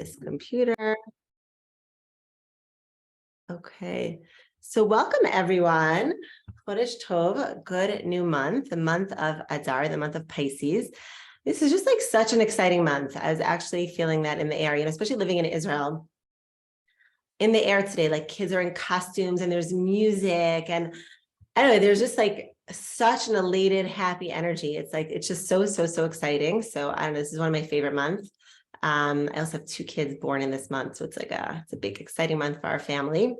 this computer. Okay, so welcome everyone. Chodesh Tov, good new month, the month of Adar, the month of Pisces. This is just like such an exciting month. I was actually feeling that in the air, especially living in Israel. In the air today, like kids are in costumes and there's music and I don't know, there's just like such an elated, happy energy. It's like, it's just so exciting. So I don't know, this is one of my favorite months. I also have 2 kids born in this month. So it's like it's a big, exciting month for our family.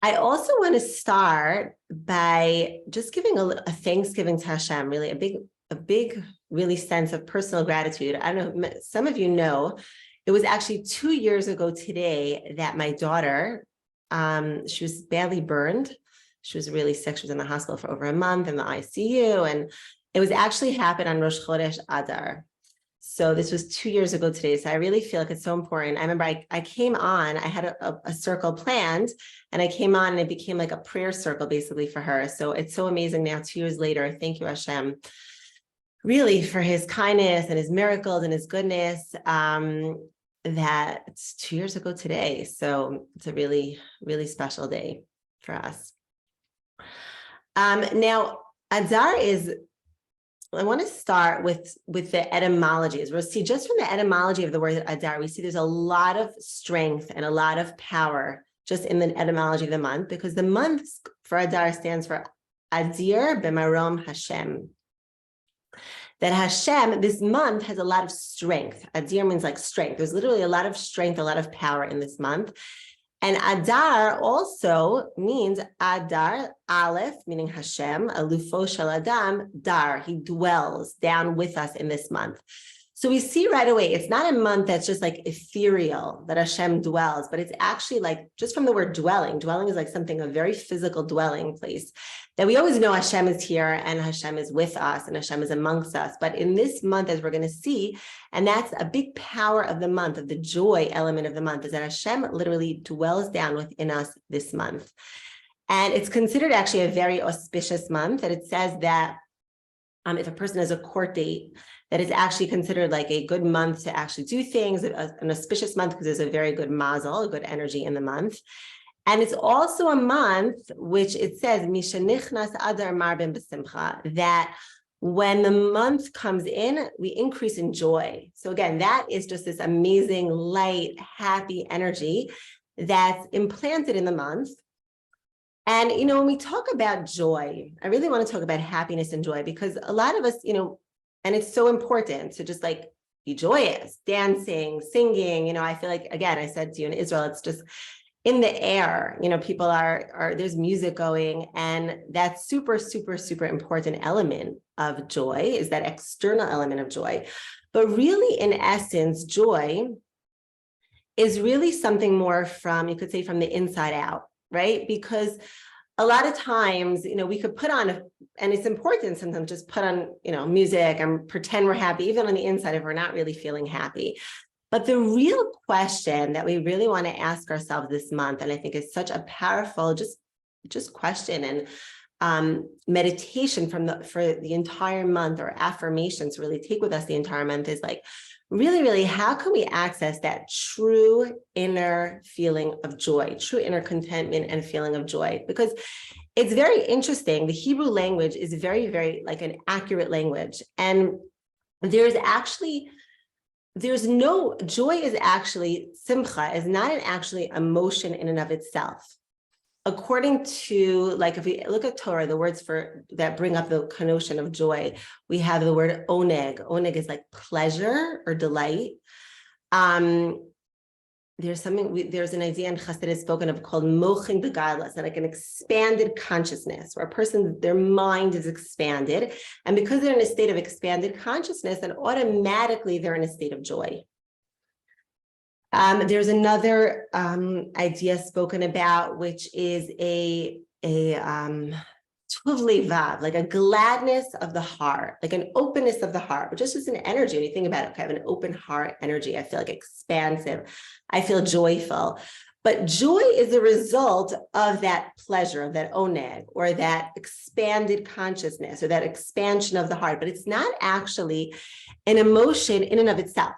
I also want to start by just giving a thanksgiving to Hashem, really a big, really sense of personal gratitude. I don't know, some of you know, it was actually 2 years ago today that my daughter, she was badly burned. She was really sick. She was in the hospital for over a month in the ICU. And it was actually happened on Rosh Chodesh Adar. So this was 2 years ago today. So I really feel like it's so important. I remember I came on, I had a circle planned and I came on and it became like a prayer circle basically for her. So it's so amazing now, 2 years later. Thank you, Hashem, really for his kindness and his miracles and his goodness. That it's 2 years ago today. So it's a really, really special day for us. Now, Adar is, I want to start with the etymologies. We'll see just from the etymology of the word Adar, we see there's a lot of strength and a lot of power just in the etymology of the month, because the month for Adar stands for Adir B'marom Hashem. That Hashem, this month has a lot of strength. Adir means like strength. There's literally a lot of strength, a lot of power in this month. And Adar also means Adar, Aleph, meaning Hashem, Alufo Shel Adam, Dar, he dwells down with us in this month. So we see right away, it's not a month that's just like ethereal, that Hashem dwells, but it's actually like, just from the word dwelling is like something, a very physical dwelling place, that we always know Hashem is here and Hashem is with us and Hashem is amongst us. But in this month, as we're going to see, and that's a big power of the month, of the joy element of the month, is that Hashem literally dwells down within us this month. And it's considered actually a very auspicious month, that it says that if a person has a court date, that is actually considered like a good month to actually do things, an auspicious month, because there's a very good mazel, a good energy in the month. And it's also a month which it says, Mishanichnas Adar Marbin B'Simcha, that when the month comes in, we increase in joy. So again, that is just this amazing, light, happy energy that's implanted in the month. And, when we talk about joy, I really want to talk about happiness and joy, because a lot of us, and it's so important to just like be joyous, dancing, singing. I feel like, again, I said to you in Israel, it's just in the air, people are there's music going, and that's super important element of joy, is that external element of joy. But really, in essence, joy is really something more from, you could say, from the inside out, right? Because a lot of times, we could put on, and it's important sometimes just put on, music and pretend we're happy, even on the inside, if we're not really feeling happy. But the real question that we really want to ask ourselves this month, and I think is such a powerful, just question and meditation for the entire month, or affirmations to really take with us the entire month, is like, really, how can we access that true inner feeling of joy, true inner contentment and feeling of joy? Because it's very interesting. The Hebrew language is very like an accurate language. And there's no, joy is actually, Simcha is not actually emotion in and of itself. According to, like, if we look at Torah, the words that bring up the connotation of joy, we have the word oneg. Oneg is like pleasure or delight. There's an idea in Chassidut spoken of called mochin d'gailas, like an expanded consciousness, where a person, their mind is expanded. And because they're in a state of expanded consciousness, then automatically they're in a state of joy. There's another idea spoken about, which is a tuv levav, like a gladness of the heart, like an openness of the heart, which is just an energy. When you think about it, I have an open heart energy. I feel like expansive. I feel joyful. But joy is the result of that pleasure, of that oneg, or that expanded consciousness, or that expansion of the heart. But it's not actually an emotion in and of itself.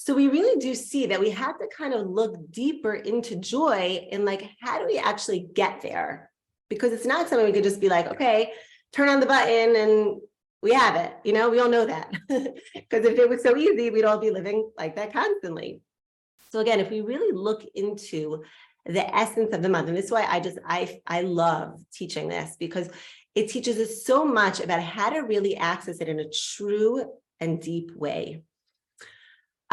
So we really do see that we have to kind of look deeper into joy and like, how do we actually get there? Because it's not something we could just be like, okay, turn on the button and we have it. You know, we all know that. Because if it was so easy, we'd all be living like that constantly. So again, if we really look into the essence of the month, and this is why I love teaching this, because it teaches us so much about how to really access it in a true and deep way.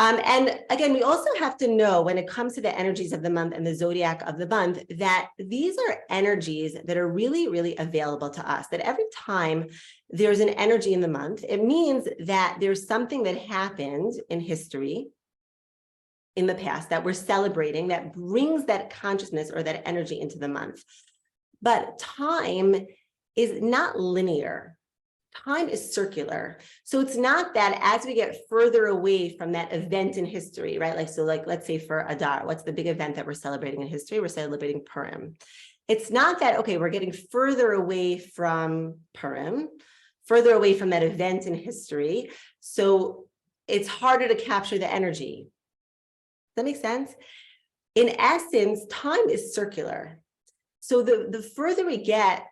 And again, we also have to know when it comes to the energies of the month and the zodiac of the month, that these are energies that are really, really available to us, that every time there's an energy in the month, it means that there's something that happened in history in the past that we're celebrating that brings that consciousness or that energy into the month. But time is not linear. Time is circular. So it's not that as we get further away from that event in history, right? Like, so like, let's say for Adar, what's the big event that we're celebrating in history? We're celebrating Purim. It's not that, okay, we're getting further away from Purim, further away from that event in history. So it's harder to capture the energy. Does that make sense? In essence, time is circular. So the further we get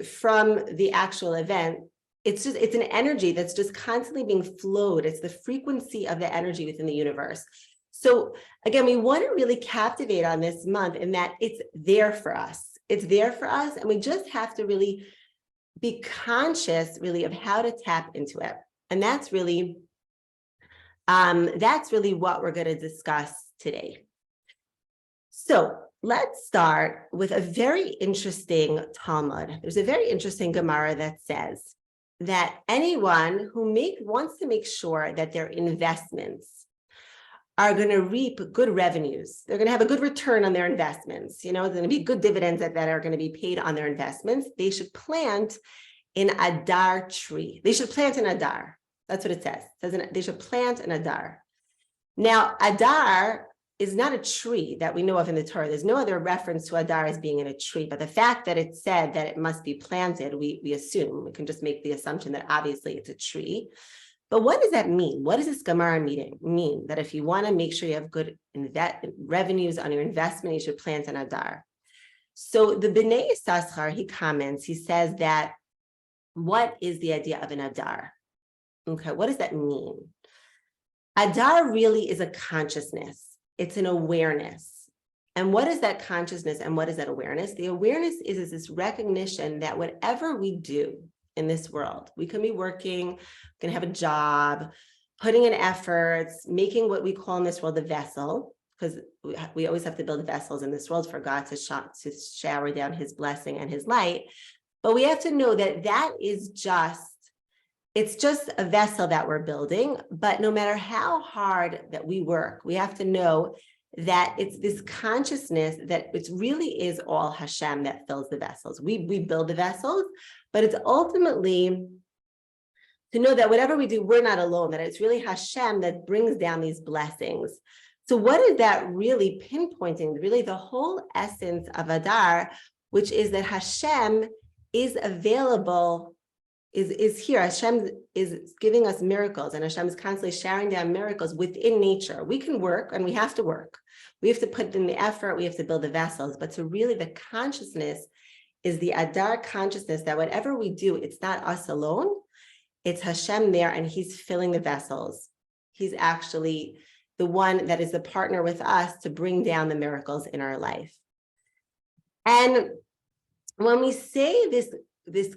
from the actual event, it's an energy that's just constantly being flowed. It's the frequency of the energy within the universe. So again, we want to really captivate on this month in that it's there for us. It's there for us. And we just have to really be conscious really of how to tap into it. And that's really what we're going to discuss today. So let's start with a very interesting Talmud. There's a very interesting Gemara that says that anyone who wants to make sure that their investments are going to reap good revenues, they're going to have a good return on their investments, you know, there's going to be good dividends that are going to be paid on their investments, they should plant an Adar tree. They should plant an Adar. That's what it says. They should plant an Adar. Now, Adar is not a tree that we know of in the Torah. There's no other reference to Adar as being in a tree, but the fact that it said that it must be planted, we assume, we can just make the assumption that obviously it's a tree. But what does that mean? What does this Gemara mean? That if you want to make sure you have good revenues on your investment, you should plant an Adar. So the Bnei Yissaschar, he comments, he says that, what is the idea of an Adar? Okay, what does that mean? Adar really is a consciousness. It's an awareness. And what is that consciousness and what is that awareness? The awareness is this recognition that whatever we do in this world, we can be working, can have a job, putting in efforts, making what we call in this world a vessel, because we always have to build vessels in this world for God to shower down his blessing and his light. But we have to know that that is it's just a vessel that we're building, but no matter how hard that we work, we have to know that it's this consciousness that it really is all Hashem that fills the vessels. We build the vessels, but it's ultimately to know that whatever we do, we're not alone, that it's really Hashem that brings down these blessings. So what is that really pinpointing? Really the whole essence of Adar, which is that Hashem is available, is here. Hashem is giving us miracles, and Hashem is constantly showering down miracles within nature. We can work, and we have to work. We have to put in the effort. We have to build the vessels. But to really, the consciousness is the Adar consciousness that whatever we do, it's not us alone. It's Hashem there, and he's filling the vessels. He's actually the one that is the partner with us to bring down the miracles in our life. And when we say this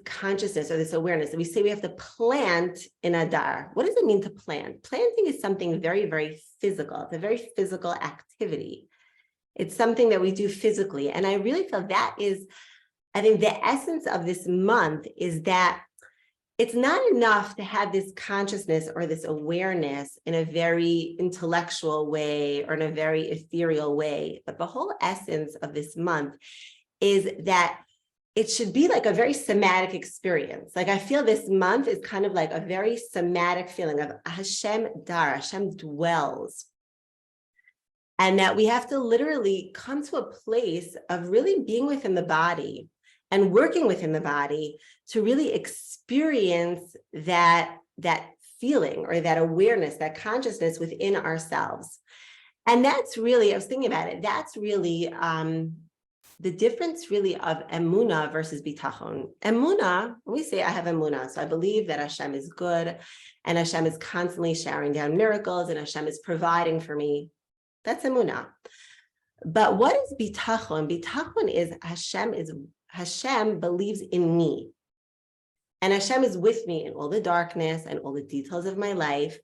consciousness or this awareness, we say we have to plant in Adar. What does it mean to plant? Planting is something very, very physical. It's a very physical activity. It's something that we do physically. And I really feel that is, I think the essence of this month is that it's not enough to have this consciousness or this awareness in a very intellectual way or in a very ethereal way. But the whole essence of this month is that it should be like a very somatic experience. Like I feel this month is kind of like a very somatic feeling of Hashem Dar, Hashem dwells. And that we have to literally come to a place of really being within the body and working within the body to really experience that feeling or that awareness, that consciousness within ourselves. And that's really, I was thinking about it, that's really the difference really of emunah versus bitachon. Emunah, we say I have emunah, so I believe that Hashem is good and Hashem is constantly showering down miracles and Hashem is providing for me. That's emunah. But what is bitachon? Bitachon is Hashem believes in me. And Hashem is with me in all the darkness and all the details of my life.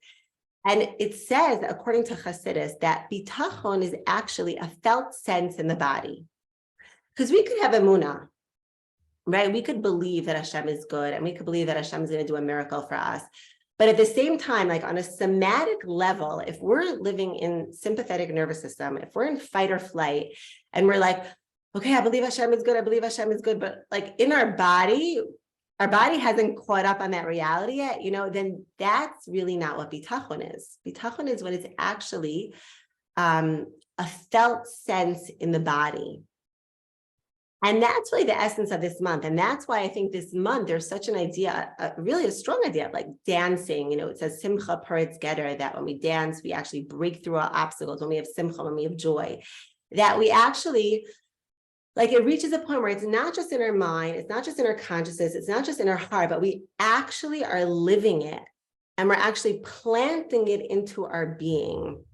And it says, according to Chassidus, that bitachon is actually a felt sense in the body. Because we could have emunah, right? We could believe that Hashem is good and we could believe that Hashem is going to do a miracle for us. But at the same time, like on a somatic level, if we're living in sympathetic nervous system, if we're in fight or flight and we're like, okay, I believe Hashem is good, I believe Hashem is good, but like in our body hasn't caught up on that reality yet, then that's really not what bitachon is. Bitachon is what is actually a felt sense in the body. And that's really the essence of this month. And that's why I think this month, there's such an idea, really a strong idea of like dancing. It says Simcha paritz gedar, that when we dance, we actually break through our obstacles, when we have Simcha, when we have joy, that we actually, like it reaches a point where it's not just in our mind, it's not just in our consciousness, it's not just in our heart, but we actually are living it and we're actually planting it into our being.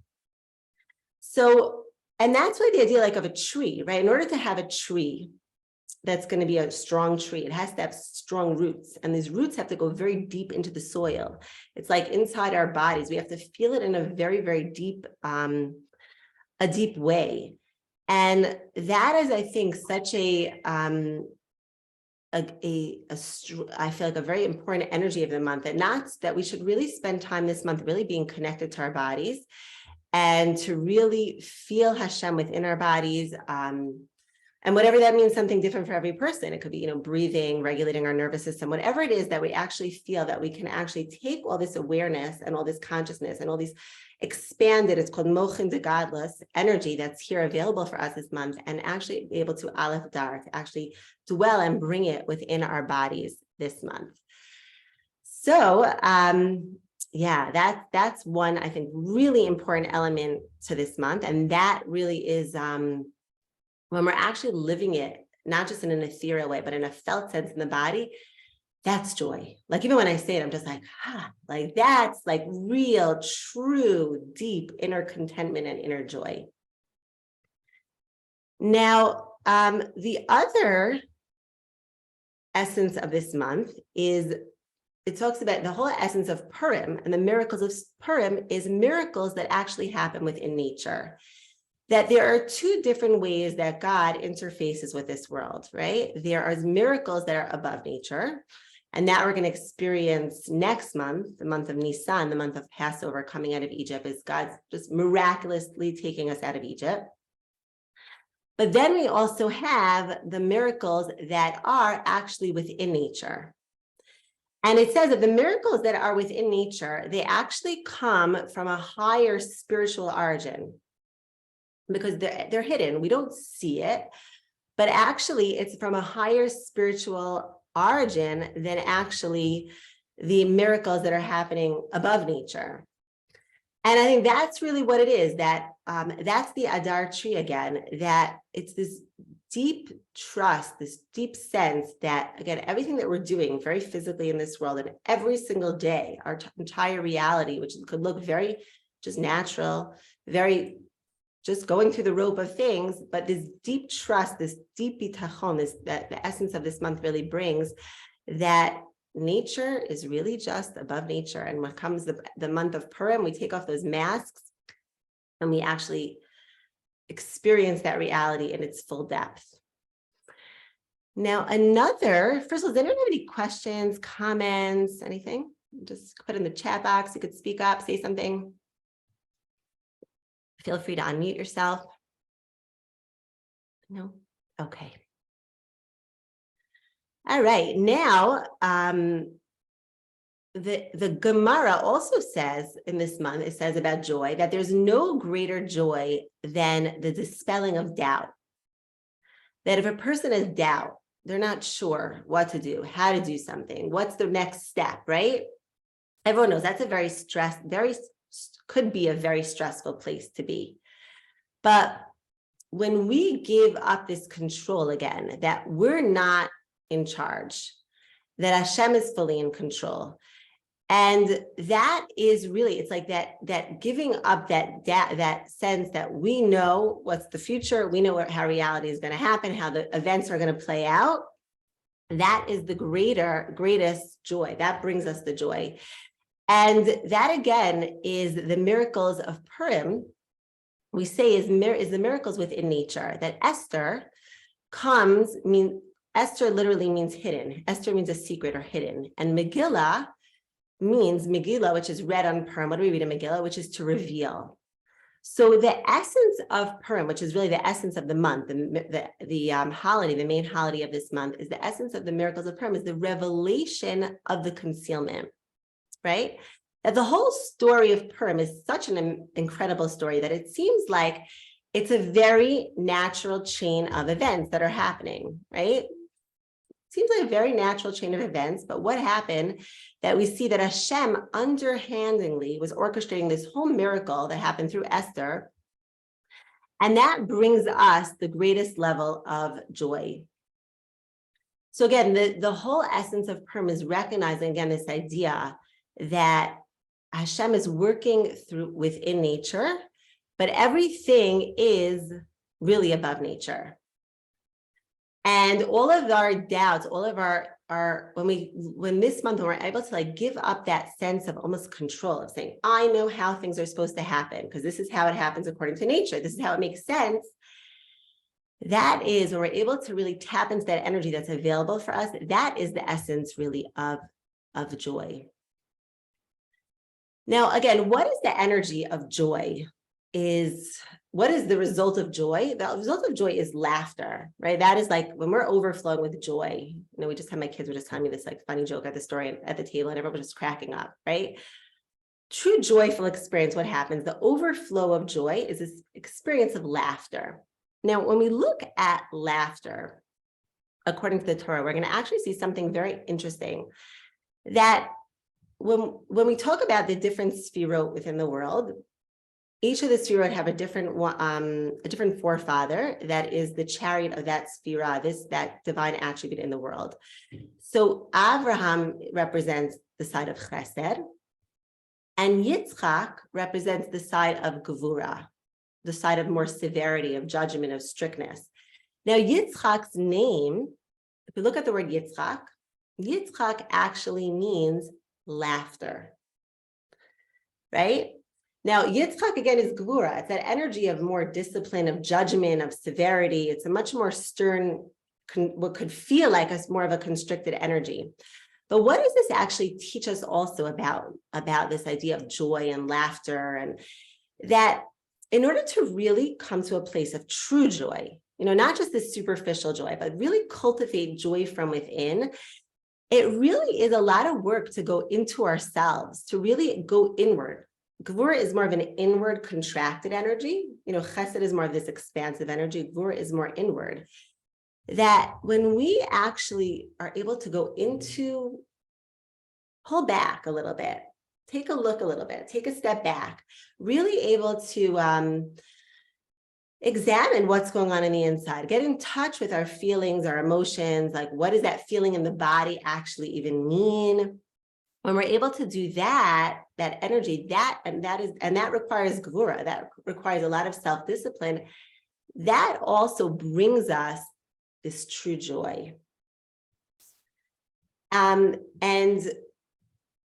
So, and that's really the idea like of a tree, right? In order to have a tree that's going to be a strong tree, it has to have strong roots. And these roots have to go very deep into the soil. It's like inside our bodies. We have to feel it in a very, very deep, a deep way. And that is, I think, such I feel like a very important energy of the month, and that's that we should really spend time this month really being connected to our bodies and to really feel Hashem within our bodies. And whatever that means, something different for every person. It could be, breathing, regulating our nervous system, whatever it is that we actually feel that we can actually take all this awareness and all this consciousness and all these expanded, it's called mochin de gadlus, energy that's here available for us this month, and actually be able to aleph dar, to actually dwell and bring it within our bodies this month. So, yeah, that's one, I think, really important element to this month. And that really is when we're actually living it, not just in an ethereal way, but in a felt sense in the body, that's joy. Like even when I say it, I'm just like, like that's like real, true, deep inner contentment and inner joy. Now, the other essence of this month is, it talks about the whole essence of Purim, and the miracles of Purim is miracles that actually happen within nature. That there are two different ways that God interfaces with this world, right? There are miracles that are above nature, and that we're going to experience next month, the month of Nisan, the month of Passover, coming out of Egypt, is God's just miraculously taking us out of Egypt. But then we also have the miracles that are actually within nature. And it says that the miracles that are within nature, they actually come from a higher spiritual origin, because they're hidden. We don't see it, but actually it's from a higher spiritual origin than actually the miracles that are happening above nature. And I think that's really what it is, that that's the Adar tree again, that it's this deep trust, this deep sense that, again, everything that we're doing very physically in this world and every single day, our entire reality, which could look very just natural, very just going through the rope of things, but this deep trust, this deep bitachon, that the essence of this month really brings, that nature is really just above nature. And when comes the month of Purim, we take off those masks and we actually experience that reality in its full depth. Now, first of all, does anyone have any questions, comments, anything? Just put in the chat box. You could speak up, say something. Feel free to unmute yourself. No? Okay. All right. Now, the Gemara also says in this month, it says about joy, that there's no greater joy than the dispelling of doubt. That if a person has doubt, they're not sure what to do, how to do something, what's the next step, right? everyone knows that's a could be a very stressful place to be. But when we give up this control again, that we're not in charge, that Hashem is fully in control, and that is really, it's like that giving up that sense that we know what's the future, we know how reality is going to happen, how the events are going to play out. That is the greatest joy. That brings us the joy. And that again is the miracles of Purim. We say is the miracles within nature. That Esther Esther literally means hidden. Esther means a secret or hidden. And Megillah means Megillah, which is read on Purim. What do we read in Megillah? Which is to reveal. So the essence of Purim, which is really the essence of the month, the holiday, the main holiday of this month, is the essence of the miracles of Purim, is the revelation of the concealment, right? That the whole story of Purim is such an incredible story that it seems like it's a very natural chain of events that are happening, right? Seems like a very natural chain of events, but what happened that we see that Hashem underhandedly was orchestrating this whole miracle that happened through Esther, and that brings us the greatest level of joy. So again, the whole essence of Purim is recognizing again this idea that Hashem is working within nature, but everything is really above nature. And all of our doubts, all of our when this month when we're able to like give up that sense of almost control of saying, I know how things are supposed to happen because this is how it happens according to nature. This is how it makes sense. That is when we're able to really tap into that energy that's available for us. That is the essence really of joy. Now, again, what is the energy of joy? What is the result of joy? The result of joy is laughter, right? That is like when we're overflowing with joy. We just had my kids were just telling me this like funny joke at the story at the table, and everyone was just cracking up, right? True joyful experience, what happens? The overflow of joy is this experience of laughter. Now, when we look at laughter, according to the Torah, we're going to actually see something very interesting. That when we talk about the different sefirot within the world, each of the sefirot have a different forefather that is the chariot of that sefirah, that divine attribute in the world. So Abraham represents the side of Chesed, and Yitzchak represents the side of Gevura, the side of more severity, of judgment, of strictness. Now Yitzchak's name, if we look at the word Yitzchak actually means laughter, right? Now, Yitzchak, again, is Gevura. It's that energy of more discipline, of judgment, of severity. It's a much more stern, what could feel like more of a constricted energy. But what does this actually teach us also about this idea of joy and laughter? And that in order to really come to a place of true joy, not just this superficial joy, but really cultivate joy from within, it really is a lot of work to go into ourselves, to really go inward. Gevura is more of an inward contracted energy. Chesed is more of this expansive energy. Gevura is more inward. That when we actually are able to go pull back a little bit, take a look a little bit, take a step back, really able to examine what's going on in the inside, get in touch with our feelings, our emotions, like what does that feeling in the body actually even mean? When we're able to do that energy, that requires Gevura, that requires a lot of self-discipline, that also brings us this true joy. And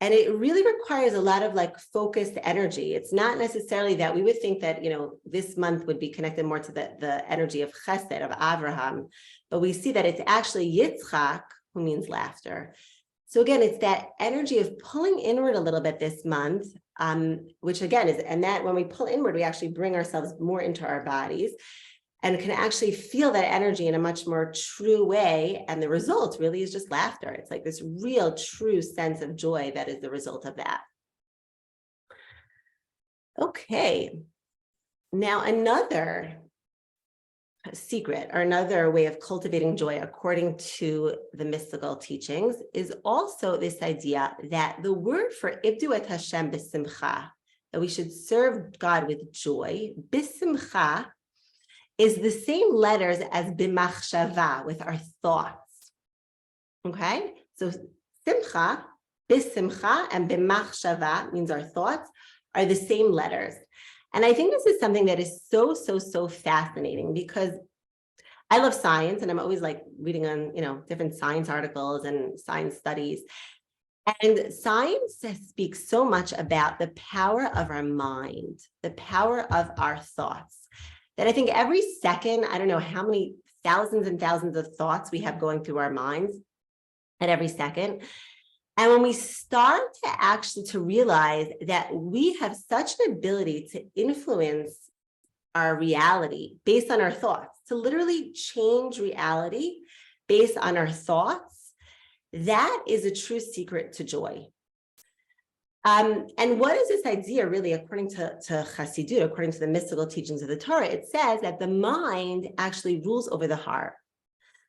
it really requires a lot of like focused energy. It's not necessarily that we would think that, this month would be connected more to the energy of Chesed, of Abraham, but we see that it's actually Yitzchak who means laughter. So again, it's that energy of pulling inward a little bit this month, which again and that when we pull inward, we actually bring ourselves more into our bodies and can actually feel that energy in a much more true way. And the result really is just laughter. It's like this real, true sense of joy that is the result of that. Okay. Now, another secret, or another way of cultivating joy according to the mystical teachings, is also this idea that the word for ibdu et Hashem b'simcha, that we should serve God with joy, b'simcha, is the same letters as b'machshava, with our thoughts. Okay, so simcha, b'simcha, and b'machshava means our thoughts are the same letters. And I think this is something that is so fascinating, because I love science, and I'm always like reading on, different science articles and science studies. And science speaks so much about the power of our mind, the power of our thoughts, that I think every second, I don't know how many thousands and thousands of thoughts we have going through our minds at every second. And when we start to realize that we have such an ability to influence our reality based on our thoughts, to literally change reality based on our thoughts, that is a true secret to joy. And what is this idea really, according to Chassidut, according to the mystical teachings of the Torah? It says that the mind actually rules over the heart.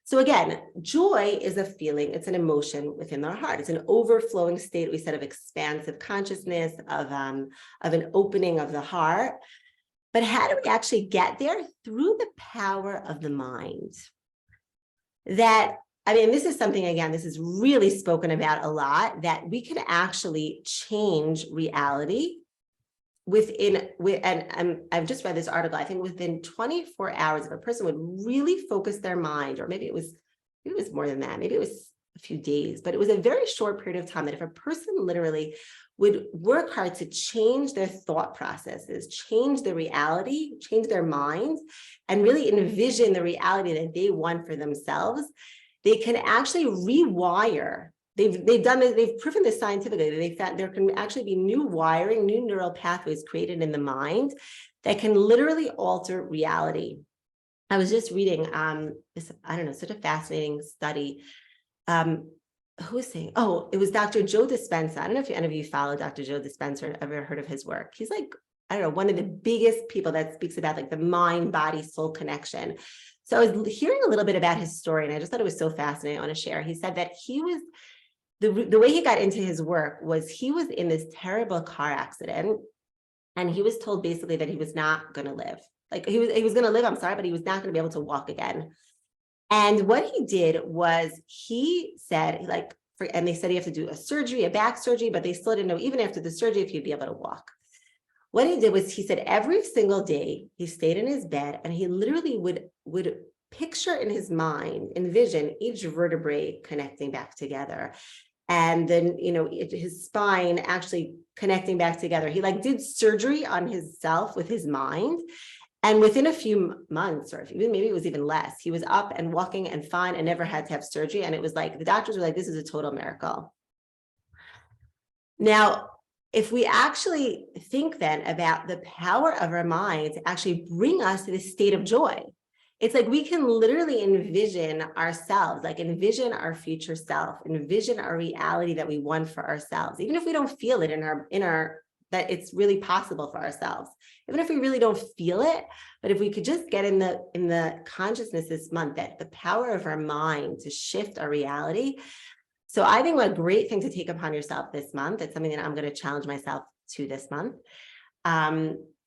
So again, joy is a feeling, it's an emotion within our heart. It's an overflowing state, we said, of expansive consciousness, of an opening of the heart. But how do we actually get there? Through the power of the mind. This is something, again, this is really spoken about a lot, that we can actually change reality and I've just read this article, I think within 24 hours, if a person would really focus their mind, or maybe it was more than that, maybe it was a few days, but it was a very short period of time, that if a person literally would work hard to change their thought processes, change the reality, change their minds, and really envision the reality that they want for themselves, they can actually rewire. They've done this, they've proven this scientifically. They found there can actually be new wiring, new neural pathways created in the mind that can literally alter reality. I was just reading this, such a fascinating study. Who was saying, it was Dr. Joe Dispenza. I don't know if any of you follow Dr. Joe Dispenza or ever heard of his work. He's like, one of the biggest people that speaks about like the mind, body, soul connection. So I was hearing a little bit about his story, and I just thought it was so fascinating. I want to share. He said that he was, the way he got into his work was he was in this terrible car accident, and he was told basically that he was not going to live. Like he was going to live, but he was not going to be able to walk again. And what he did was he said, and they said he had to do a surgery, a back surgery, but they still didn't know, even after the surgery, if he'd be able to walk. What he did was he said every single day he stayed in his bed, and he literally would picture in his mind, envision each vertebrae connecting back together. And then, his spine actually connecting back together. He did surgery on himself with his mind. And within a few months, or maybe it was even less, he was up and walking and fine and never had to have surgery. And it was like, the doctors were like, this is a total miracle. Now, if we actually think then about the power of our minds to actually bring us to this state of joy, it's like we can literally envision ourselves, envision our future self, envision our reality that we want for ourselves, even if we don't feel it in our that it's really possible for ourselves, even if we really don't feel it. But if we could just get in the consciousness this month, that the power of our mind to shift our reality. So I think a great thing to take upon yourself this month, it's something that I'm going to challenge myself to this month,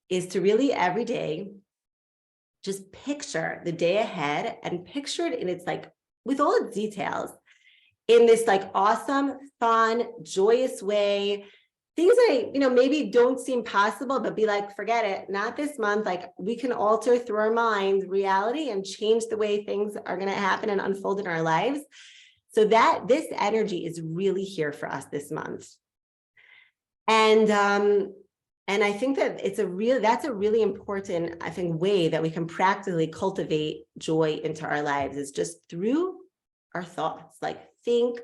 is to really every day just picture the day ahead, and picture it in its with all its details, in this awesome, fun, joyous way. Things that maybe don't seem possible, but be like, forget it, not this month. We can alter through our mind reality and change the way things are going to happen and unfold in our lives. So that this energy is really here for us this month. And I think that that's a really important, way that we can practically cultivate joy into our lives, is just through our thoughts. Think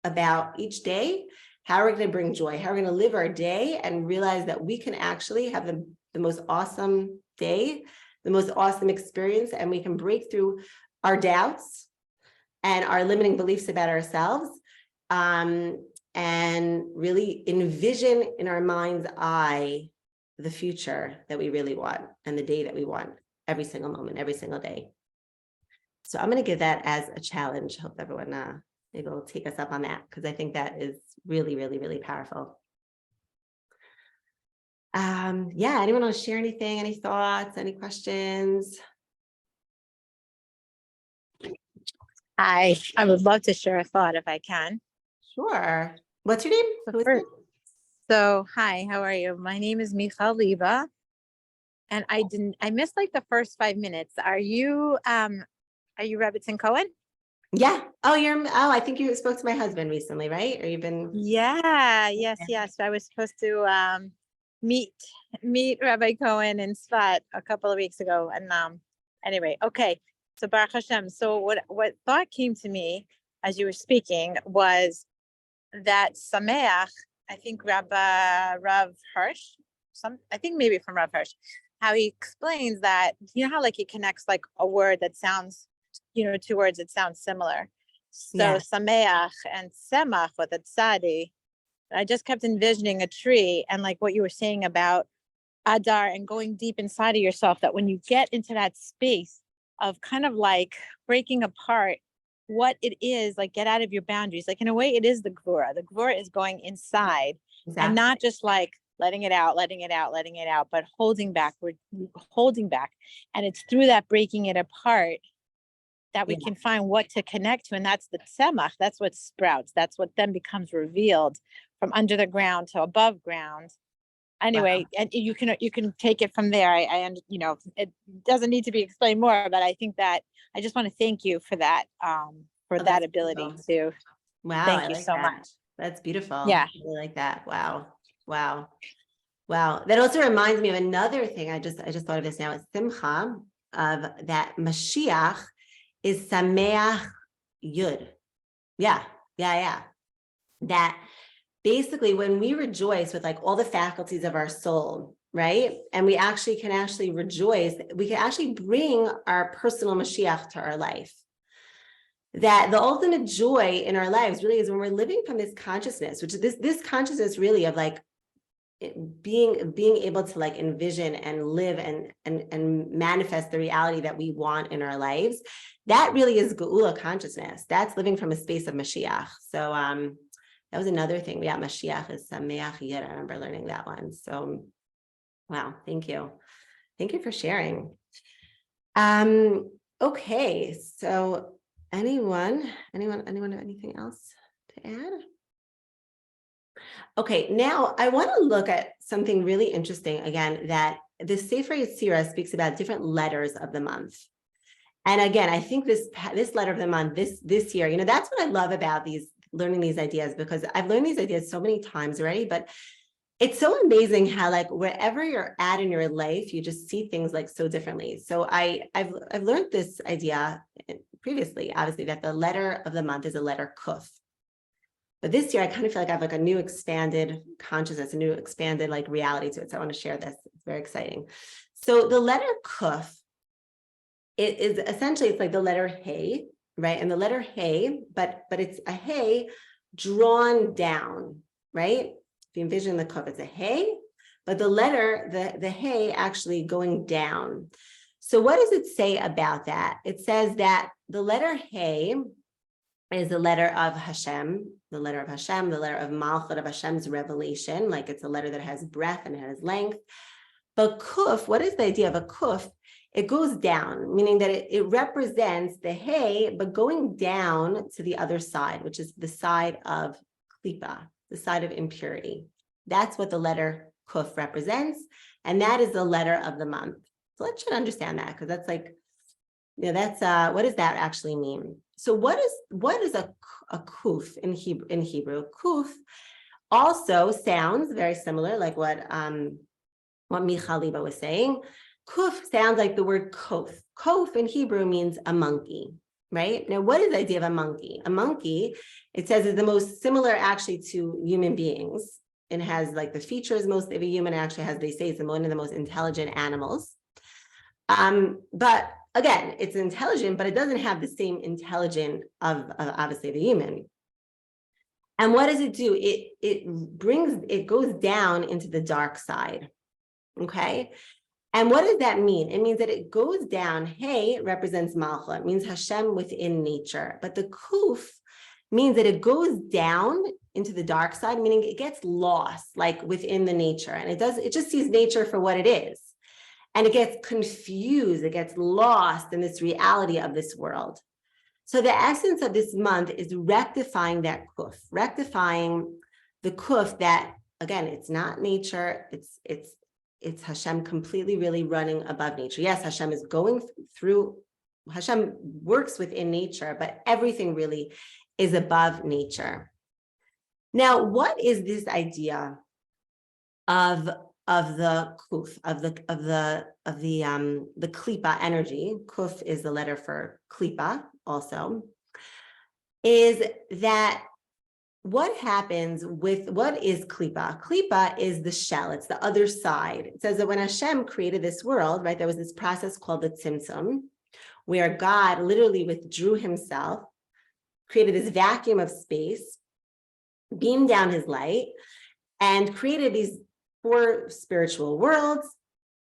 about each day, how we're going to bring joy, how we're going to live our day, and realize that we can actually have the most awesome day, the most awesome experience, and we can break through our doubts and our limiting beliefs about ourselves, and really envision in our mind's eye the future that we really want and the day that we want. every single moment, every single day. So I'm going to give that as a challenge. Hope everyone maybe will take us up on that, because I think that is really, really, really powerful. Yeah, anyone want to share anything, any thoughts, any questions? I would love to share a thought if I can. Sure. What's your name? Who is it? So, hi, how are you? My name is Michal Liba, and I missed like the first 5 minutes. Are you Rebbitzin Cohen? Yeah. Oh, I think you spoke to my husband recently, right? Or you've been. Yeah, yes. I was supposed to meet Rabbi Cohen in Svat a couple of weeks ago. And anyway, okay. So Baruch Hashem. So what thought came to me as you were speaking was that Sameach, I think Rav Hirsch, I think maybe from Rav Hirsch, how he explains that, you know how like he connects like a word that sounds, two words that sound similar. So yeah. Sameach and Semach with a tzadi. I just kept envisioning a tree, and like what you were saying about Adar and going deep inside of yourself, that when you get into that space of kind of like breaking apart what it is, like get out of your boundaries, like in a way it is the Gvura. The Gvura is going inside. Exactly. And not just like letting it out, but holding back. We're holding back. And it's through that breaking it apart that we can find what to connect to. And that's the tzemach. That's what sprouts. That's what then becomes revealed from under the ground to above ground. Anyway, wow. And you can take it from there. I it doesn't need to be explained more, but I think that I just want to thank you for that, that ability to. Wow. Thank you so much. That's beautiful. Yeah. I really like that. Wow. That also reminds me of another thing. I just thought of this now. It's Simcha, of that Mashiach is Sameach Yud. Yeah. That basically when we rejoice with like all the faculties of our soul, right? And we can rejoice, we can actually bring our personal Mashiach to our life. That the ultimate joy in our lives really is when we're living from this consciousness, which is this consciousness really of like being able to like envision and live and manifest the reality that we want in our lives. That really is Geula consciousness. That's living from a space of Mashiach. So that was another thing. Yeah, Mashiach is Sameach Yid. I remember learning that one. So wow, thank you. Thank you for sharing. Okay, so anyone have anything else to add? Okay, now I want to look at something really interesting again, that the Sefer Yetzirah speaks about different letters of the month. And again, I think this letter of the month, this year, that's what I love about learning these ideas, because I've learned these ideas so many times already, but it's so amazing how like wherever you're at in your life, you just see things like so differently. So I've learned this idea previously, obviously, that the letter of the month is a letter Kuf. But this year, I kind of feel like I have like a new expanded consciousness, a new expanded like reality to it. So I want to share this. It's very exciting. So the letter Kuf, it is essentially, it's like the letter Hey, right? And the letter Hey, but it's a Hey drawn down, right? If you envision the Kuf, it's a Hey, but the letter, the Hey actually going down. So what does it say about that? It says that the letter Hey is the letter of Hashem, the letter of Malchut, of Hashem's revelation, like it's a letter that has breadth and it has length. But Kuf, what is the idea of a Kuf? It goes down, meaning that it represents the Hey, but going down to the other side, which is the side of Klipa, the side of impurity. That's what the letter Kuf represents. And that is the letter of the month. So let's try to understand that, because that's like, that's what does that actually mean? So what is a kuf in Hebrew? Kuf also sounds very similar, like what Michal Liba was saying. Kuf sounds like the word kof. Kof in Hebrew means a monkey, right? Now, what is the idea of a monkey? A monkey, it says, is the most similar actually to human beings. It has like the features most of a human, actually has, they say, it's one of the most intelligent animals. But again, it's intelligent, but it doesn't have the same intelligence of obviously the human. And what does it do? It goes down into the dark side. Okay. And what does that mean? It means that it goes down. Hey represents Malchut. It means Hashem within nature. But the Kuf means that it goes down into the dark side, meaning it gets lost, like within the nature. And it just sees nature for what it is. And it gets confused, it gets lost in this reality of this world. So the essence of this month is rectifying that Kuf, rectifying the Kuf that, again, it's not nature, it's Hashem completely really running above nature. Yes, Hashem is going through, Hashem works within nature, but everything really is above nature. Now, what is this idea of the kuf, of the klipa energy? Kuf is the letter for klipa also, is that what happens with, what is klipa? Klipa is the shell, it's the other side. It says that when Hashem created this world, right, there was this process called the tzimtzum, where God literally withdrew himself, created this vacuum of space, beamed down his light, and created these 4 spiritual worlds,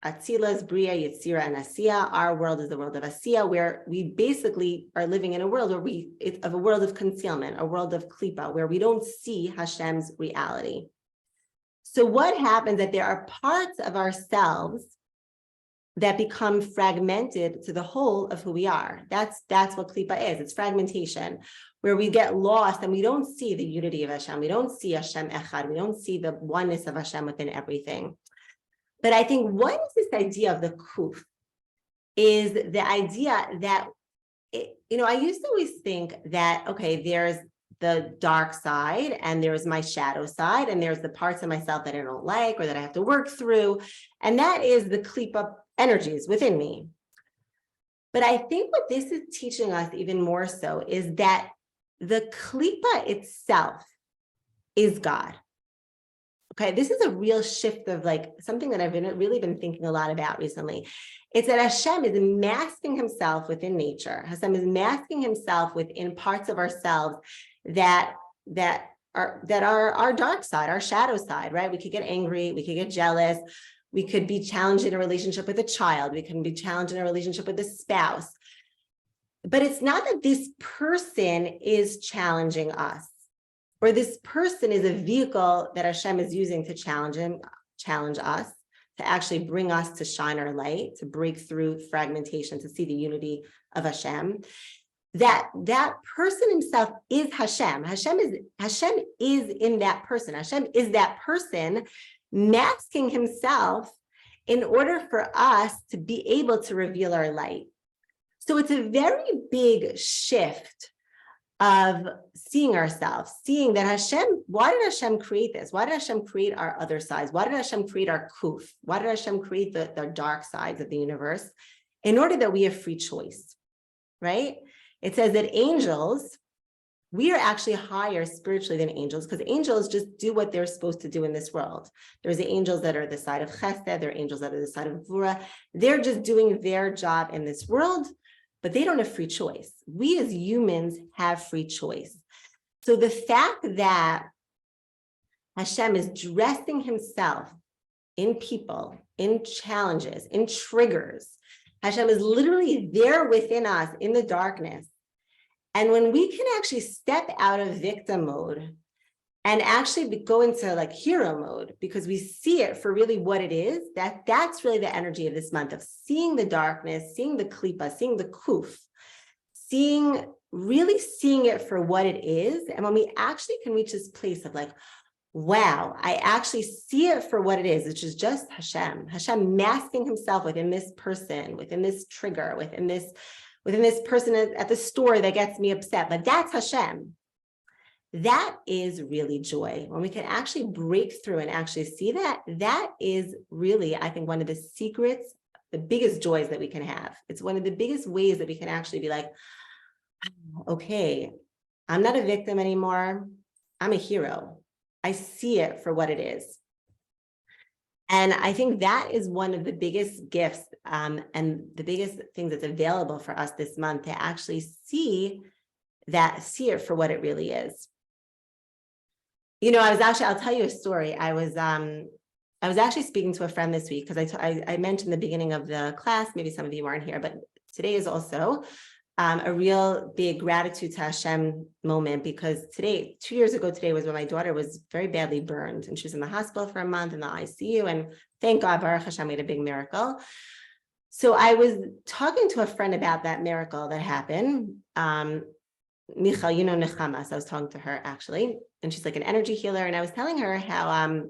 Atzilas, Bria, Yetzira, and Asiya. Our world is the world of Asiya, where we basically are living in a world where it's a world of concealment, a world of klipa, where we don't see Hashem's reality. So what happens that there are parts of ourselves that become fragmented to the whole of who we are. That's what klipa is. It's fragmentation, where we get lost and we don't see the unity of Hashem. We don't see Hashem Echad. We don't see the oneness of Hashem within everything. But I think what is this idea of the kuf is the idea that, I used to always think that, okay, there's the dark side and there's my shadow side and there's the parts of myself that I don't like or that I have to work through. And that is the klipa energies within me. But I think what this is teaching us even more so is that the klipa itself is God. Okay, this is a real shift of like something that I've really been thinking a lot about recently. It's that Hashem is masking himself within nature. Hashem is masking himself within parts of ourselves that are our dark side, our shadow side, right? We could get angry, we could get jealous, we could be challenged in a relationship with a child, we can be challenged in a relationship with a spouse. But it's not that this person is challenging us, or this person is a vehicle that Hashem is using to challenge us, to actually bring us to shine our light, to break through fragmentation, to see the unity of Hashem. That person himself is Hashem. Hashem is in that person. Hashem is that person masking himself in order for us to be able to reveal our light. So it's a very big shift of seeing ourselves, seeing that Hashem, why did Hashem create this? Why did Hashem create our other sides? Why did Hashem create our kuf? Why did Hashem create the dark sides of the universe? In order that we have free choice, right? It says that angels, we are actually higher spiritually than angels because angels just do what they're supposed to do in this world. There's the angels that are the side of chesed, there are angels that are the side of gvura. They're just doing their job in this world, but they don't have free choice. We as humans have free choice. So the fact that Hashem is dressing himself in people, in challenges, in triggers, Hashem is literally there within us in the darkness. And when we can actually step out of victim mode and actually go into like hero mode, because we see it for really what it is, that's really the energy of this month, of seeing the darkness, seeing the klipa, seeing the kuf, really seeing it for what it is. And when we actually can reach this place of like, wow, I actually see it for what it is, which is just Hashem masking himself within this person, within this trigger, within this person at the store that gets me upset, but that's Hashem. That is really joy. When we can actually break through and actually see that, that is really, I think, one of the secrets, the biggest joys that we can have. It's one of the biggest ways that we can actually be like, okay, I'm not a victim anymore. I'm a hero. I see it for what it is. And I think that is one of the biggest gifts and the biggest things that's available for us this month, to actually see it for what it really is. I'll tell you a story. I was I was actually speaking to a friend this week because I mentioned the beginning of the class, maybe some of you weren't here, but today is also a real big gratitude to Hashem moment, because 2 years ago today was when my daughter was very badly burned and she was in the hospital for a month in the ICU, and thank God, Baruch Hashem made a big miracle. So I was talking to a friend about that miracle that happened. Michal, you know Nechama, so I was talking to her actually, and she's like an energy healer, and I was telling her how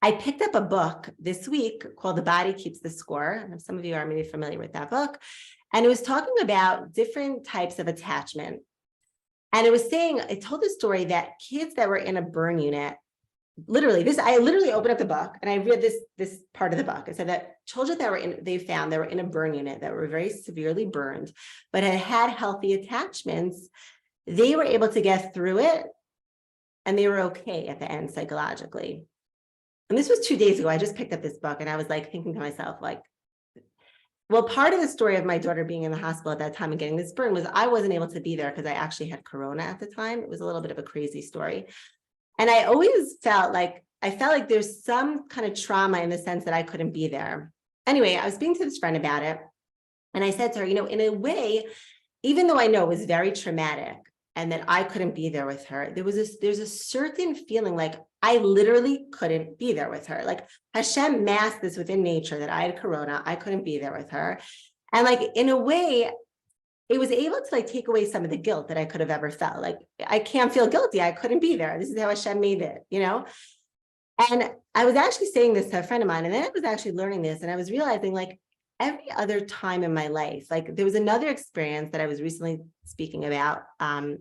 I picked up a book this week called The Body Keeps the Score. And some of you are maybe familiar with that book. And it was talking about different types of attachment. And it told the story that kids that were in a burn unit, I literally opened up the book and I read this part of the book. It said that children they were in a burn unit that were very severely burned, but had healthy attachments. They were able to get through it and they were okay at the end psychologically. And this was 2 days ago. I just picked up this book and I was like thinking to myself, like, well, part of the story of my daughter being in the hospital at that time and getting this burn was I wasn't able to be there because I actually had corona at the time. It was a little bit of a crazy story. And I always felt like there's some kind of trauma in the sense that I couldn't be there. Anyway, I was speaking to this friend about it. And I said to her, in a way, even though I know it was very traumatic and that I couldn't be there with her, there's a certain feeling like I literally couldn't be there with her. Like Hashem masked this within nature that I had corona. I couldn't be there with her. And like, in a way, it was able to like take away some of the guilt that I could have ever felt. Like, I can't feel guilty. I couldn't be there. This is how Hashem made it, And I was actually saying this to a friend of mine, and then I was actually learning this, and I was realizing like every other time in my life, like there was another experience that I was recently speaking about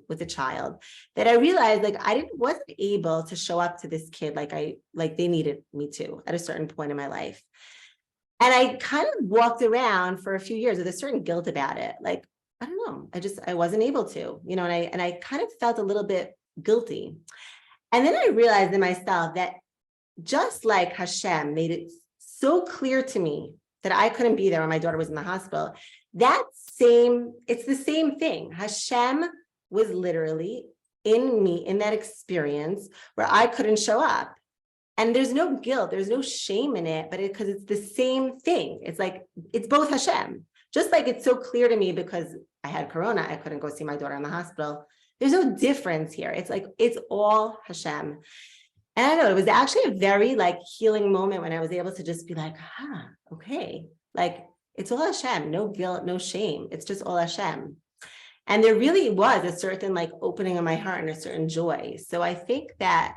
with a child that I realized like wasn't able to show up to this kid like they needed me to at a certain point in my life. And I kind of walked around for a few years with a certain guilt about it. Like, I don't know, I wasn't able to, and I kind of felt a little bit guilty. And then I realized in myself that just like Hashem made it so clear to me that I couldn't be there when my daughter was in the hospital, it's the same thing. Hashem was literally in me in that experience where I couldn't show up. And there's no guilt, there's no shame in it, but because it's the same thing. It's like, it's both Hashem. Just like it's so clear to me because I had corona, I couldn't go see my daughter in the hospital. There's no difference here. It's like, it's all Hashem. And I know it was actually a very like healing moment when I was able to just be like, okay, like it's all Hashem, no guilt, no shame. It's just all Hashem. And there really was a certain like opening of my heart and a certain joy. So I think that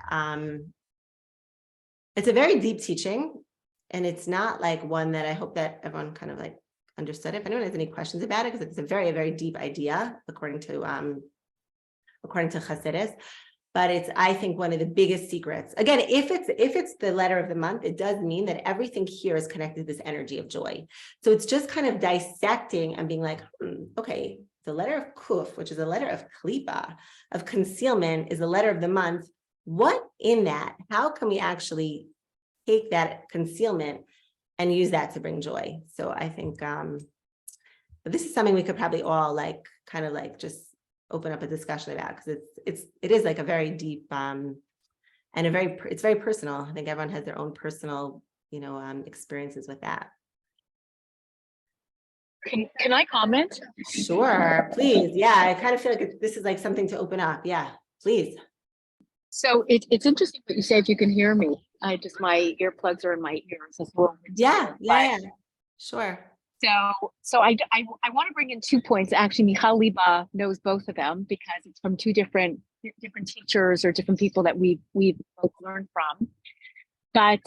it's a very deep teaching, and it's not like one that I hope that everyone kind of like understood. If anyone has any questions about it, because it's a very, very deep idea according to Chassidus. But it's, I think, one of the biggest secrets. Again, if it's the letter of the month, it does mean that everything here is connected to this energy of joy. So it's just kind of dissecting and being like, okay, the letter of Kuf, which is a letter of Klipa, of concealment, is the letter of the month. What in that? How can we actually take that concealment and use that to bring joy? So I think this is something we could probably all like kind of like just open up a discussion about, because it is like a very deep and it's very personal. I think everyone has their own personal experiences with that. Can I comment? Sure, please. Yeah, I kind of feel like this is like something to open up. Yeah, please. So it's interesting what you say. If you can hear me, my earplugs are in my ears as well. Yeah. Sure. So I want to bring in 2 points. Actually, Michal Liba knows both of them because it's from two different teachers or different people that we've both learned from. But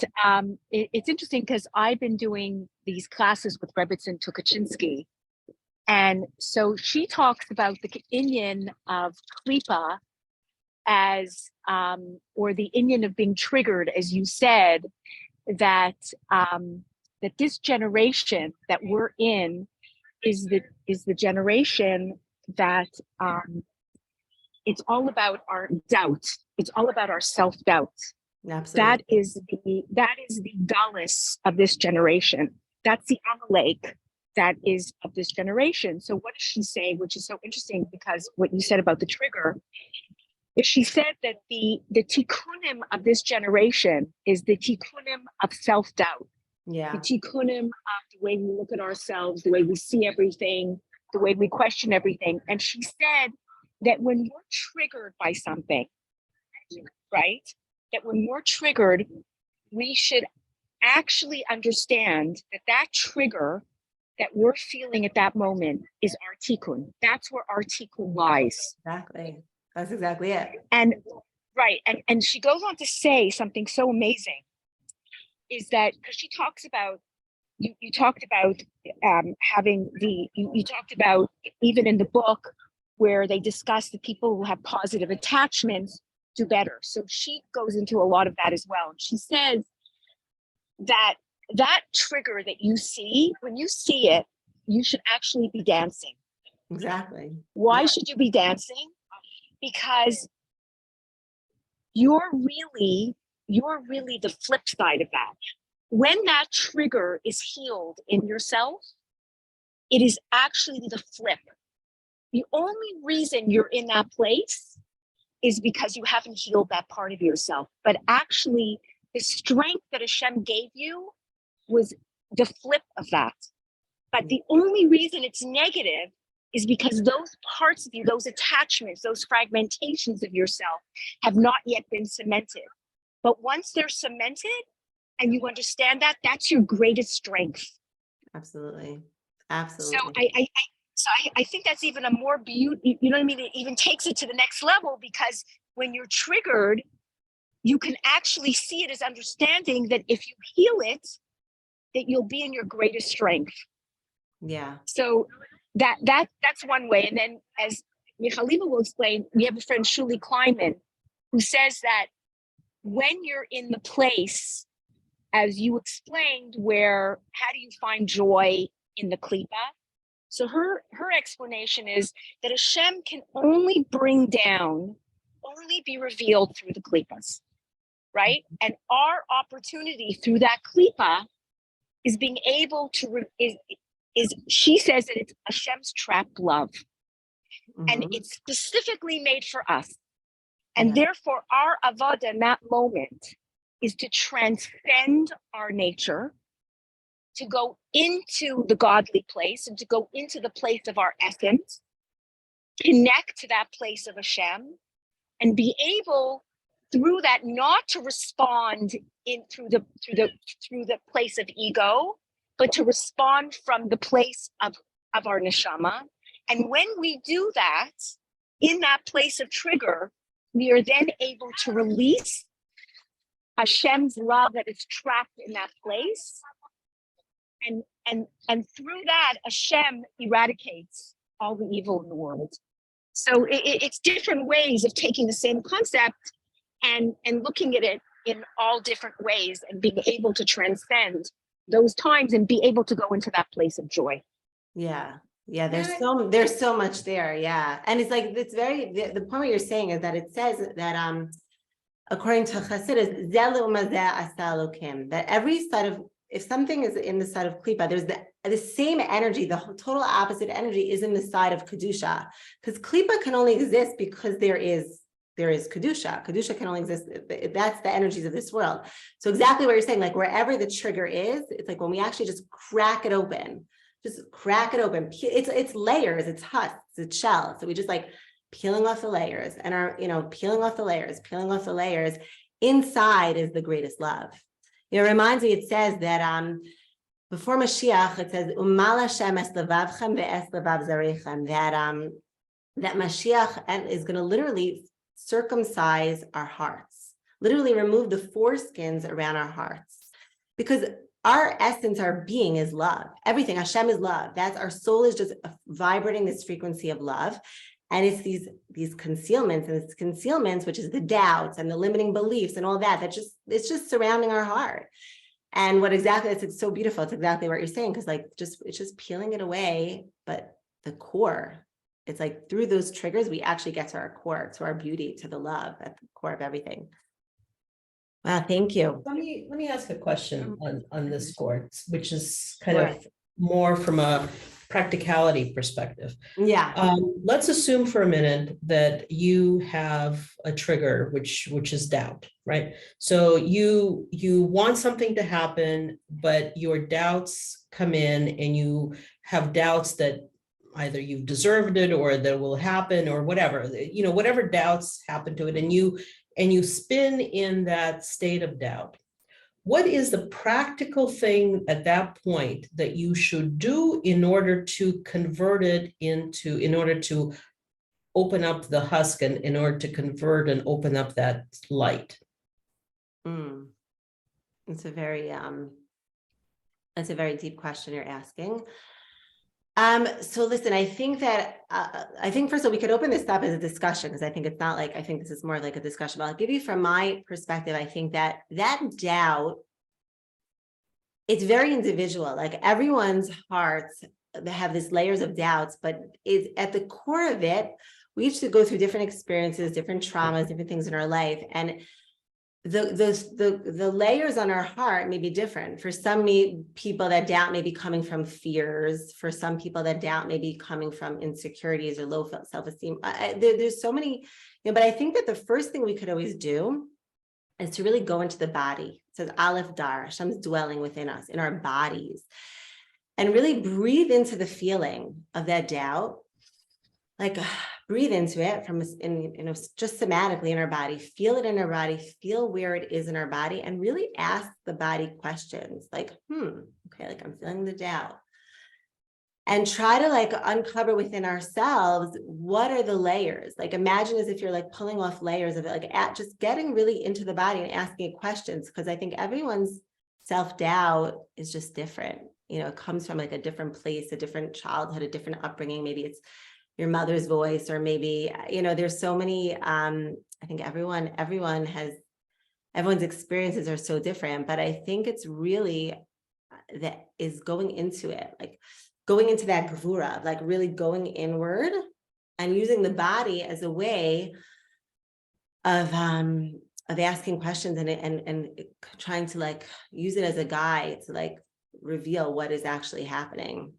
it's interesting because I've been doing these classes with Rebbitzin Tukachinsky, and so she talks about the inyan of Klipa as or the inyan of being triggered, as you said, that this generation that we're in is the generation that it's all about our doubt. It's all about our self-doubt. Absolutely. That is the Dallas of this generation. That's the Amalek that is of this generation. So what does she say, which is so interesting, because what you said about the trigger, She said that the tikkunim of this generation is the tikkunim of self-doubt, Yeah. the tikkunim of the way we look at ourselves, the way we see everything, the way we question everything. And she said that when we're triggered by something, right, that when we're triggered, we should actually understand that that trigger that we're feeling at that moment is our tikkun. That's where our tikkun lies. Exactly. That's exactly it. And right, and she goes on to say something so amazing, is that because she talks about, you talked about having the, you talked about even in the book where they discuss the people who have positive attachments do better. So she goes into a lot of that as well. And she says that that trigger that you see, when you see it, you should actually be dancing. Exactly. Why should you be dancing? Because you're really the flip side of that. When that trigger is healed in yourself, it is actually the flip. The only reason you're in that place is because you haven't healed that part of yourself. But actually, the strength that Hashem gave you was the flip of that. But the only reason it's negative is because those parts of you, those attachments, those fragmentations of yourself have not yet been cemented. But once they're cemented and you understand that, that's your greatest strength. Absolutely. Absolutely. So I think that's even a more beautiful, you know what I mean? It even takes it to the next level, because when you're triggered, you can actually see it as understanding that if you heal it, that you'll be in your greatest strength. Yeah. So that's one way. And then, as Michalima will explain, we have a friend, Shuli Kleinman, who says that when you're in the place, as you explained, where how do you find joy in the klipa? So her explanation is that Hashem can only bring down, only be revealed through the klipas, right? And our opportunity through that klipa is being able to is she says that it's Hashem's trapped love, and it's specifically made for us. And therefore, our avodah in that moment is to transcend our nature, to go into the godly place and to go into the place of our essence, connect to that place of Hashem, and be able through that not to respond in through the place of ego, but to respond from the place of our neshama. And when we do that, in that place of trigger, we are then able to release Hashem's love that is trapped in that place. And through that, Hashem eradicates all the evil in the world. So it's different ways of taking the same concept and looking at it in all different ways and being able to transcend those times and be able to go into that place of joy. Yeah. Yeah. There's so much there. Yeah. And it's like, it's very, the point what you're saying is that it says that, according to Chassidus, that every side of, if something is in the side of klipa, there's the same energy, the total opposite energy is in the side of kedusha, because klipa can only exist because there is kedusha. Kedusha can only exist. That's the energies of this world. So exactly what you're saying, like wherever the trigger is, it's like when we actually just crack it open, it's layers, it's husks, it's shells. So we just like peeling off the layers and peeling off the layers. Inside is the greatest love. It reminds me, it says that before Mashiach, it says, Umal Hashem es levavchem ve'es levav zarechem, that Mashiach is going to literally circumcise our hearts, literally remove the foreskins around our hearts, because our essence, our being is love. Everything, Hashem is love. That's our soul is just vibrating this frequency of love. And it's these concealments, and it's concealments, which is the doubts and the limiting beliefs and all that, it's just surrounding our heart. And it's so beautiful. It's exactly what you're saying. Cause like, it's just peeling it away. But the core, it's like through those triggers, we actually get to our core, to our beauty, to the love at the core of everything. Wow. Thank you. Let me ask a question on this score, which is kind of more from a practicality perspective. Yeah. Let's assume for a minute that you have a trigger, which is doubt, right? So you want something to happen, but your doubts come in, and you have doubts that either you've deserved it or that will happen or whatever, whatever doubts happen to it, and you spin in that state of doubt. What is the practical thing at that point that you should do in order to convert it into, in order to open up the husk, and in order to convert and open up that light? It's a very deep question you're asking. So listen, I think first of all, we could open this up as a discussion, because I think it's not like, I think this is more like a discussion, but I'll give you from my perspective. I think that doubt, it's very individual. Like everyone's hearts, they have these layers of doubts, but is at the core of it, we each go through different experiences, different traumas, different things in our life. And the layers on our heart may be different. For some people, that doubt may be coming from fears. For some people, that doubt may be coming from insecurities or low self-esteem. There's so many, but I think that the first thing we could always do is to really go into the body. It says Aleph Dar, Hashem's dwelling within us, in our bodies, and really breathe into the feeling of that doubt. Like breathe into it from, just somatically in our body, feel it in our body, feel where it is in our body, and really ask the body questions like, okay, like I'm feeling the doubt. And try to like uncover within ourselves, what are the layers? Like imagine as if you're like pulling off layers of it, like just getting really into the body and asking it questions. Because I think everyone's self-doubt is just different. It comes from like a different place, a different childhood, a different upbringing. Maybe it's your mother's voice, or maybe, there's so many, I think everyone's experiences are so different, but I think it's really that is going into it, like going into that gevura, like really going inward and using the body as a way of asking questions and trying to like use it as a guide to like reveal what is actually happening.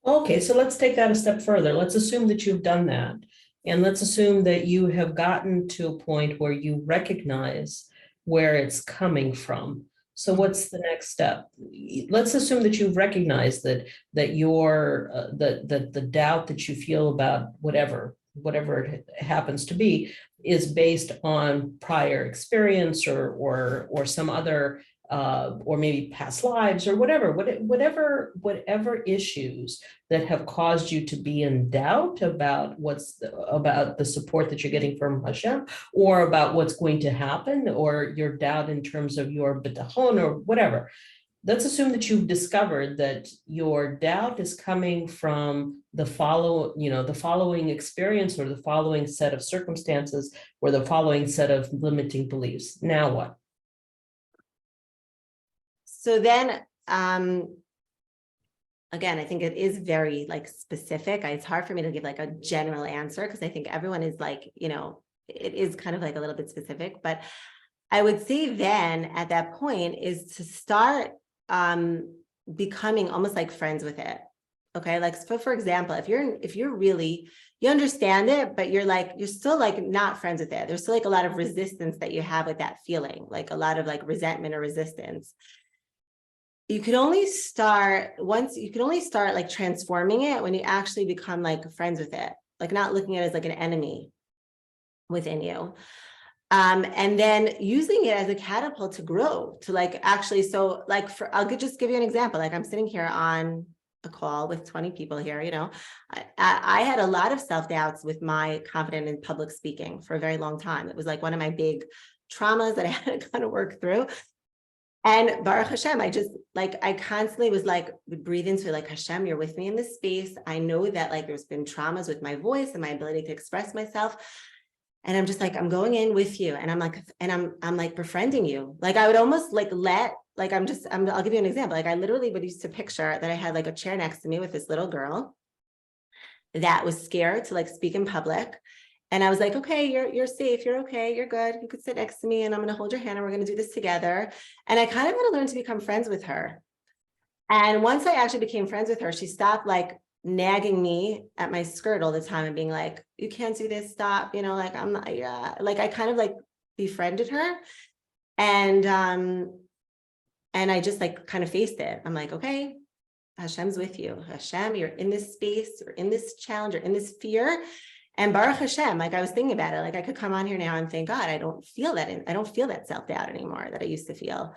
Okay, so let's take that a step further. Let's assume that you've done that. And let's assume that you have gotten to a point where you recognize where it's coming from. So what's the next step? Let's assume that you've recognized that the doubt that you feel about whatever it happens to be is based on prior experience or some other or maybe past lives or whatever issues that have caused you to be in doubt about about the support that you're getting from Hashem, or about what's going to happen, or your doubt in terms of your bitachon or whatever. Let's assume that you've discovered that your doubt is coming from the following experience, or the following set of circumstances, or the following set of limiting beliefs. Now what? So then, again, I think it is very like specific. It's hard for me to give like a general answer, because I think everyone is like, it is kind of like a little bit specific, but I would say then at that point is to start becoming almost like friends with it. Okay. Like, so for example, if you're really, you understand it, but you're still like not friends with it. There's still like a lot of resistance that you have with that feeling, like a lot of like resentment or resistance. You can only start like transforming it when you actually become like friends with it, like not looking at it as like an enemy within you. And then using it as a catapult to grow, to like actually, so like I'll just give you an example. Like I'm sitting here on a call with 20 people here, I had a lot of self-doubts with my confidence in public speaking for a very long time. It was like one of my big traumas that I had to kind of work through. And Baruch Hashem, I constantly was like, would breathe into it, like, Hashem, you're with me in this space. I know that like there's been traumas with my voice and my ability to express myself. And I'm just like, I'm going in with you. And I'm like befriending you. Like I would almost like I'll give you an example. Like I literally would used to picture that I had like a chair next to me with this little girl that was scared to like speak in public. And I was like, okay, you're safe. You're okay. You're good. You could sit next to me and I'm going to hold your hand and we're going to do this together. And I kind of had to learn to become friends with her. And once I actually became friends with her, she stopped like nagging me at my skirt all the time and being like, you can't do this, stop, you know, like I'm not, like I kind of like befriended her. And I just like kind of faced it. I'm like, okay, Hashem's with you. Hashem, you're in this space, you're in this challenge, you're in this fear. And Baruch Hashem, like I was thinking about it, like I could come on here now and thank God, I don't feel that self-doubt anymore that I used to feel.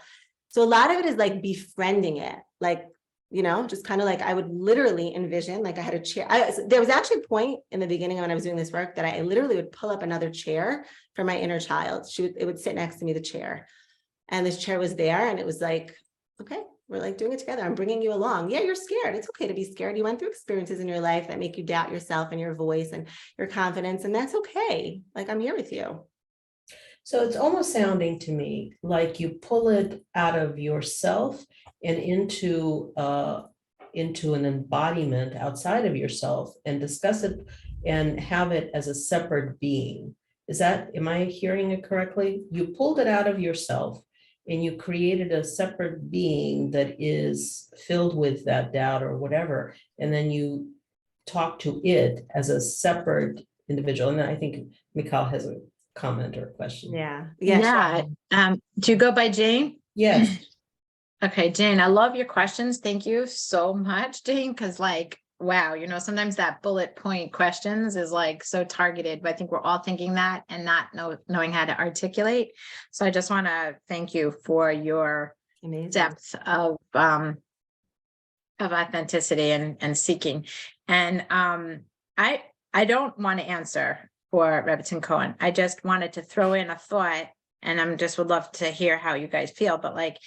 So a lot of it is like befriending it, like, you know, just kind of like I would literally envision, like I had a chair. There was actually a point in the beginning when I was doing this work that I literally would pull up another chair for my inner child. It would sit next to me, the chair. And this chair was there and it was like, okay, we're like doing it together. I'm bringing you along. Yeah, you're scared. It's okay to be scared. You went through experiences in your life that make you doubt yourself and your voice and your confidence. And that's okay. Like I'm here with you. So it's almost sounding to me like you pull it out of yourself and into an embodiment outside of yourself and discuss it and have it as a separate being. Am I hearing it correctly? You pulled it out of yourself and you created a separate being that is filled with that doubt or whatever, and then you talk to it as a separate individual. And I think Mikhail has a comment or a question. Yeah. Do you go by Jane? Yes. Okay, Jane, I love your questions. Thank you so much, Jane, because like, wow, you know, sometimes that bullet point questions is like so targeted, but I think we're all thinking that and not knowing how to articulate. So I just want to thank you for your Amazing. depth of authenticity and seeking. And I don't want to answer for Rebbetzin Cohen. I just wanted to throw in a thought, and would love to hear how you guys feel. But like,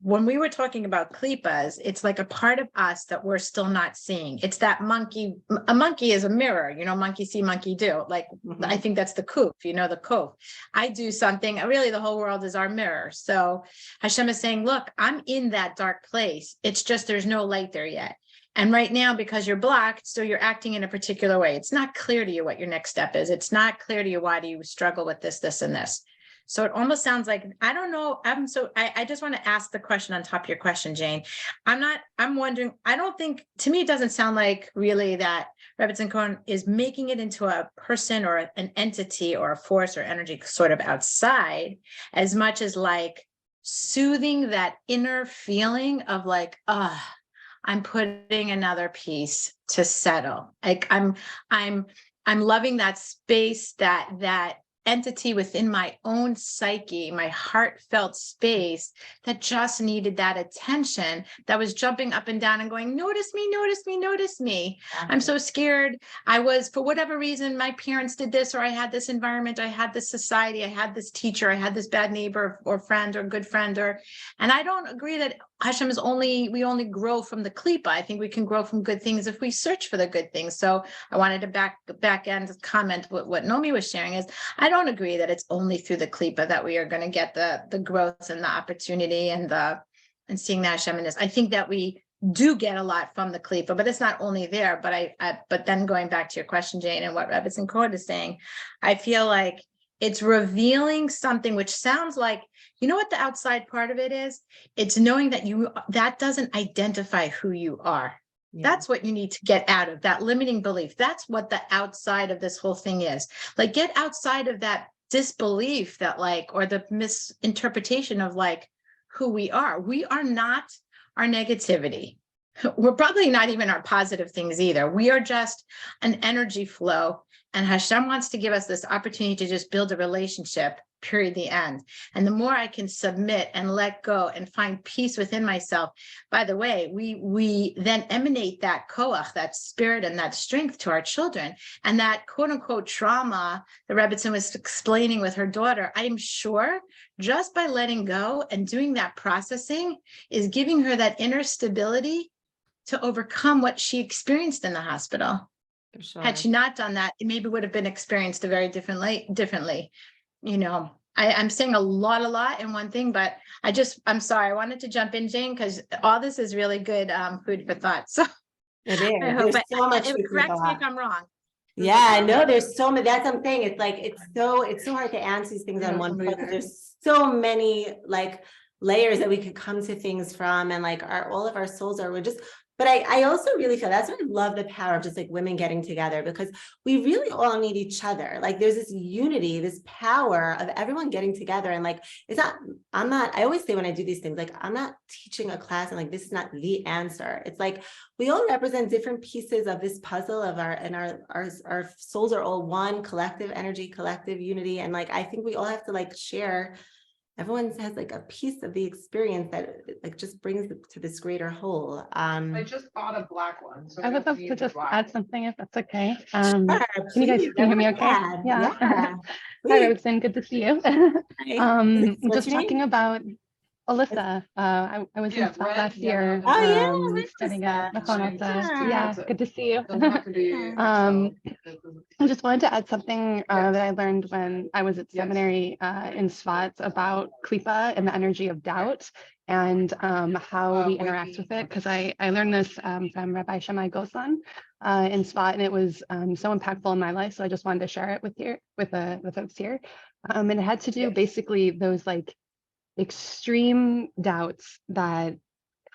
when we were talking about klipas, it's like a part of us that we're still not seeing. It's that monkey. A monkey is a mirror, you know, monkey see, monkey do. Like, I think that's the kuf, you know, the kuf. I do something, really the whole world is our mirror. So Hashem is saying, look, I'm in that dark place. It's just, there's no light there yet. And right now, because you're blocked, so you're acting in a particular way. It's not clear to you what your next step is. It's not clear to you, why do you struggle with this, this, and this. So it almost sounds like, I don't know. I just want to ask the question on top of your question, Jane. I'm wondering, I don't think, to me, it doesn't sound like really that Rebbetzin Cohen is making it into a person or an entity or a force or energy sort of outside, as much as like soothing that inner feeling of like, I'm putting another piece to settle. Like I'm loving that space, that entity within my own psyche, my heartfelt space that just needed that attention, that was jumping up and down and going, notice me, notice me, notice me. I'm so scared. I was, for whatever reason, my parents did this, or I had this environment, I had this society, I had this teacher, I had this bad neighbor or friend or good friend, and I don't agree that Hashem is we only grow from the klipa. I think we can grow from good things if we search for the good things. So I wanted to back end comment what Nomi was sharing is, I don't agree that it's only through the klipa that we are going to get the growth and the opportunity and seeing that Hashemness. I think that we do get a lot from the klipa, but it's not only there. But then going back to your question, Jane, and what Rebbetzin Cohen is saying, I feel like it's revealing something which sounds like, you know what the outside part of it is? It's knowing that that doesn't identify who you are. Yeah. That's what you need to get out of that limiting belief. That's what the outside of this whole thing is. Like, get outside of that disbelief that or the misinterpretation of who we are. We are not our negativity. We're probably not even our positive things either. We are just an energy flow. And Hashem wants to give us this opportunity to just build a relationship, period, the end. And the more I can submit and let go and find peace within myself, by the way, we then emanate that koach, that spirit and that strength to our children. And that quote unquote trauma the Rebbetzin was explaining with her daughter, I'm sure just by letting go and doing that processing is giving her that inner stability to overcome what she experienced in the hospital. Sure. Had she not done that, it maybe would have been experienced very differently. You know, I'm saying a lot in one thing, but I'm sorry. I wanted to jump in, Jane, because all this is really good food for thought. So it is. There's so much. Correct me if I'm wrong. Yeah, I know there's so many. That's something. It's like it's so hard to answer these things on one point. There's so many layers that we could come to things from, and all of our souls we're just But I also really feel that's why I love the power of just like women getting together, because we really all need each other. Like there's this unity, this power of everyone getting together. And like, I always say when I do these things, like, I'm not teaching a class and like, this is not the answer. It's like, we all represent different pieces of this puzzle of our souls are all one, collective energy, collective unity. And like, I think we all have to like share. Everyone has like a piece of the experience that like just brings it to this greater whole. I just bought a black one. So I would love to just add something if that's okay. Can Sure, you guys please, can you hear me go okay? ahead. Yeah. Hi, Please. Roxanne, good to see you. Hi. What's Just your name? talking about Alyssa. I was Yeah, in Spot red, last yellow, year, Oh, yeah, hi, studying Alyssa. at Machonota. Yeah, Sure. good to see you. Doesn't have to be. I just wanted to add something that I learned when I was at seminary in Svat about Klipa and the energy of doubt and how we interact with it. Because I learned this from Rabbi Shammai Goslan in Svat, and it was so impactful in my life. So I just wanted to share it with the folks here. And it had to do basically those like extreme doubts that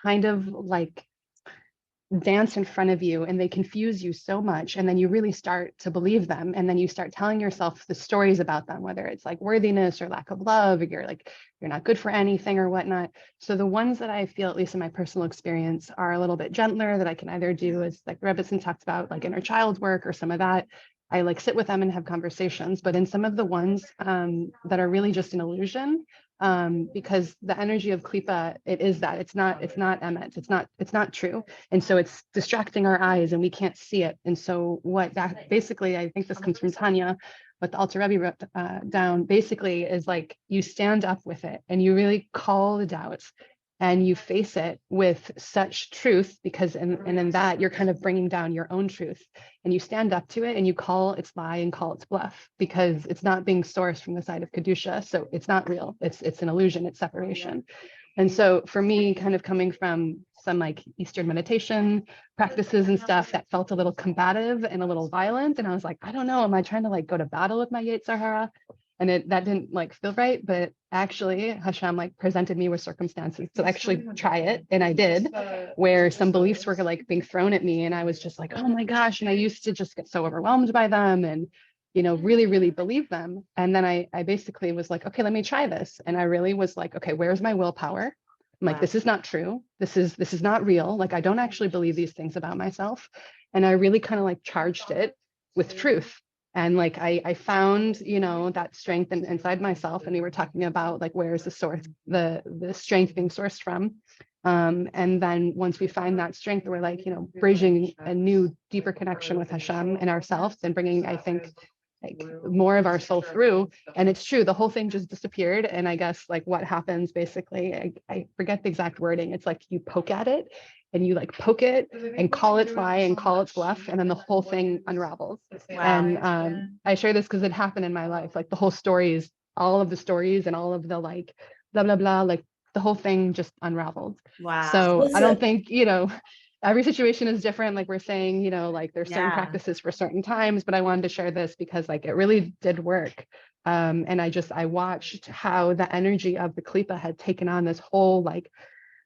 kind of like dance in front of you and they confuse you so much, and then you really start to believe them, and then you start telling yourself the stories about them, whether it's like worthiness or lack of love, or you're not good for anything or whatnot. So the ones that I feel, at least in my personal experience, are a little bit gentler, that I can either do as like Rebbetzin talked about, like inner child work or some of that. I like sit with them and have conversations. But in some of the ones that are really just an illusion, because the energy of Klipa, it is that it's not emet, it's not true. And so it's distracting our eyes and we can't see it. And so what that basically, I think this comes from Tanya, what the Alter Rebbe wrote down basically is like, you stand up with it and you really call the doubts and you face it with such truth, because in that you're kind of bringing down your own truth, and you stand up to it and you call its lie and call its bluff, because it's not being sourced from the side of Kedusha. So it's not real. It's an illusion. It's separation. And so for me, kind of coming from some like Eastern meditation practices and stuff, that felt a little combative and a little violent. And I was like, I don't know, am I trying to like go to battle with my Yetzer Hara? And that didn't like feel right. But actually Hashem like presented me with circumstances to actually try it. And I did, where some beliefs were like being thrown at me. And I was just like, oh my gosh. And I used to just get so overwhelmed by them and, you know, really, really believe them. And then I basically was like, okay, let me try this. And I really was like, okay, where's my willpower? I'm like, this is not true. This is not real. Like, I don't actually believe these things about myself. And I really kind of like charged it with truth. And like, I found, you know, that strength inside myself. And we were talking about like, where is the source, the strength being sourced from? And then once we find that strength, we're like, you know, bridging a new, deeper connection with Hashem and ourselves, and bringing, I think, like more of our soul through. And it's true, the whole thing just disappeared. And I guess like what happens basically, I forget the exact wording. It's like you poke at it and you like poke it and call its lie and call its bluff, and then the whole thing unravels. Wow. And I share this because it happened in my life. Like the whole stories, all of the stories and all of the like blah blah blah, like the whole thing just unraveled. Wow. So Listen. I don't think, you know, every situation is different. Like we're saying, you know, like there's certain Yeah. practices for certain times, but I wanted to share this because like it really did work. And I watched how the energy of the Klipa had taken on this whole like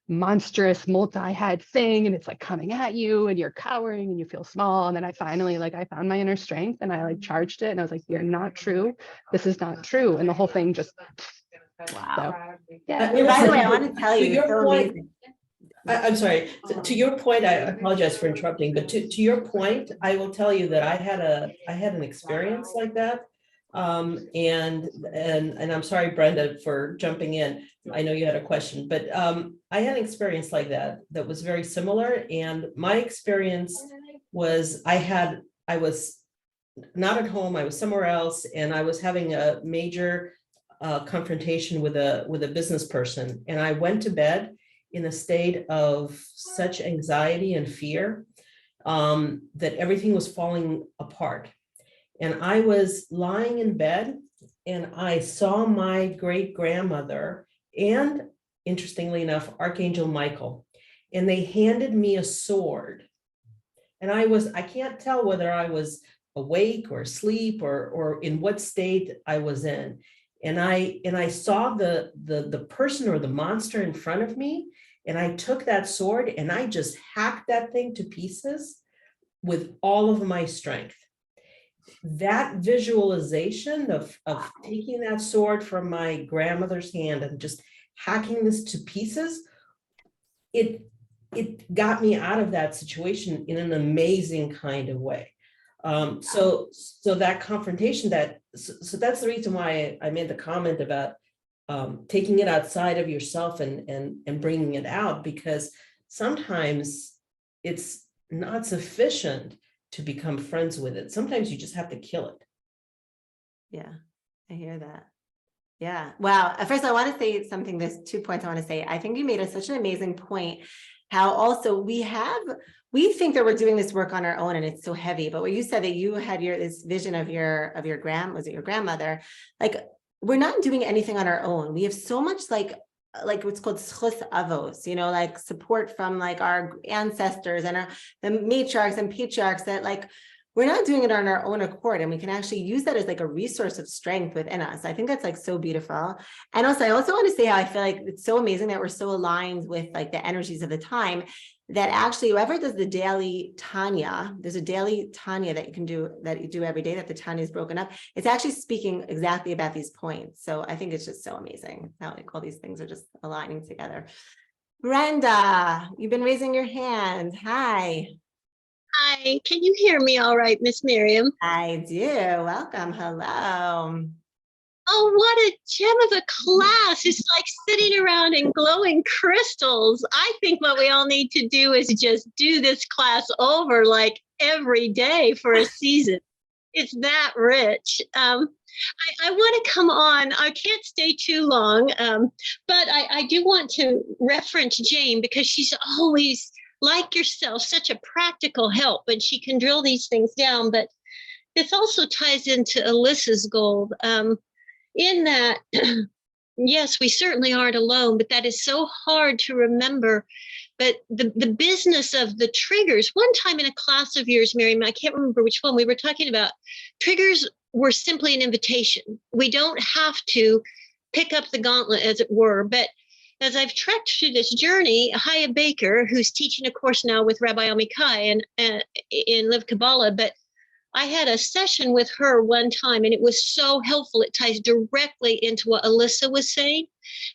monstrous multi-head thing, and it's like coming at you and you're cowering and you feel small. And then I finally like I found my inner strength and I like charged it and I was like, you're not true. This is not true. And the whole thing just Wow. so yeah. And by the way, I want to tell To you, your it's so point, amazing. I'm sorry, to your point, I apologize for interrupting, but to your point, I will tell you that I had an experience like that. And I'm sorry, Brenda, for jumping in. I know you had a question, but I had an experience like that was very similar. And my experience was I was not at home, I was somewhere else, and I was having a major confrontation with a business person. And I went to bed in a state of such anxiety and fear that everything was falling apart. And I was lying in bed and I saw my great grandmother and, interestingly enough, Archangel Michael, and they handed me a sword. And I can't tell whether I was awake or asleep or in what state I was in. And I saw the person or the monster in front of me, And I took that sword and I just hacked that thing to pieces with all of my strength. That visualization of taking that sword from my grandmother's hand and just hacking this to pieces, it got me out of that situation in an amazing kind of way. So that confrontation, so that's the reason why I made the comment about taking it outside of yourself and bringing it out, because sometimes it's not sufficient to become friends with it. Sometimes you just have to kill it. Yeah, I hear that. Yeah. Wow. First, I want to say something. There's 2 points I want to say. I think you made such an amazing point. How also we think that we're doing this work on our own and it's so heavy. But what you said, that you had this vision of your was it your grandmother? Like, we're not doing anything on our own. We have so much like what's called schus avos, like support from like our ancestors and the matriarchs and patriarchs, that like we're not doing it on our own accord, and we can actually use that as like a resource of strength within us. I think that's like so beautiful. And also, I also want to say how I feel like it's so amazing that we're so aligned with like the energies of the time, that actually whoever does the daily Tanya, there's a daily Tanya that you do every day, that the Tanya is broken up. It's actually speaking exactly about these points. So I think it's just so amazing how like all these things are just aligning together. Brenda, you've been raising your hand. Hi. Hi, can you hear me all right, Miss Miriam? I do. Welcome. Hello. Oh, what a gem of a class. It's like sitting around and glowing crystals. I think what we all need to do is just do this class over like every day for a season. It's that rich. I want to come on. I can't stay too long, but I do want to reference Jane, because she's always, like yourself, such a practical help, and she can drill these things down. But this also ties into Alyssa's gold. In that, yes, we certainly aren't alone, but that is so hard to remember. But the business of the triggers, one time in a class of yours, Miriam, I can't remember which one, we were talking about triggers were simply an invitation. We don't have to pick up the gauntlet, as it were. But as I've trekked through this journey, Haya Baker, who's teaching a course now with Rabbi Amikai in Live Kabbalah, but I had a session with her one time, and it was so helpful. It ties directly into what Alyssa was saying.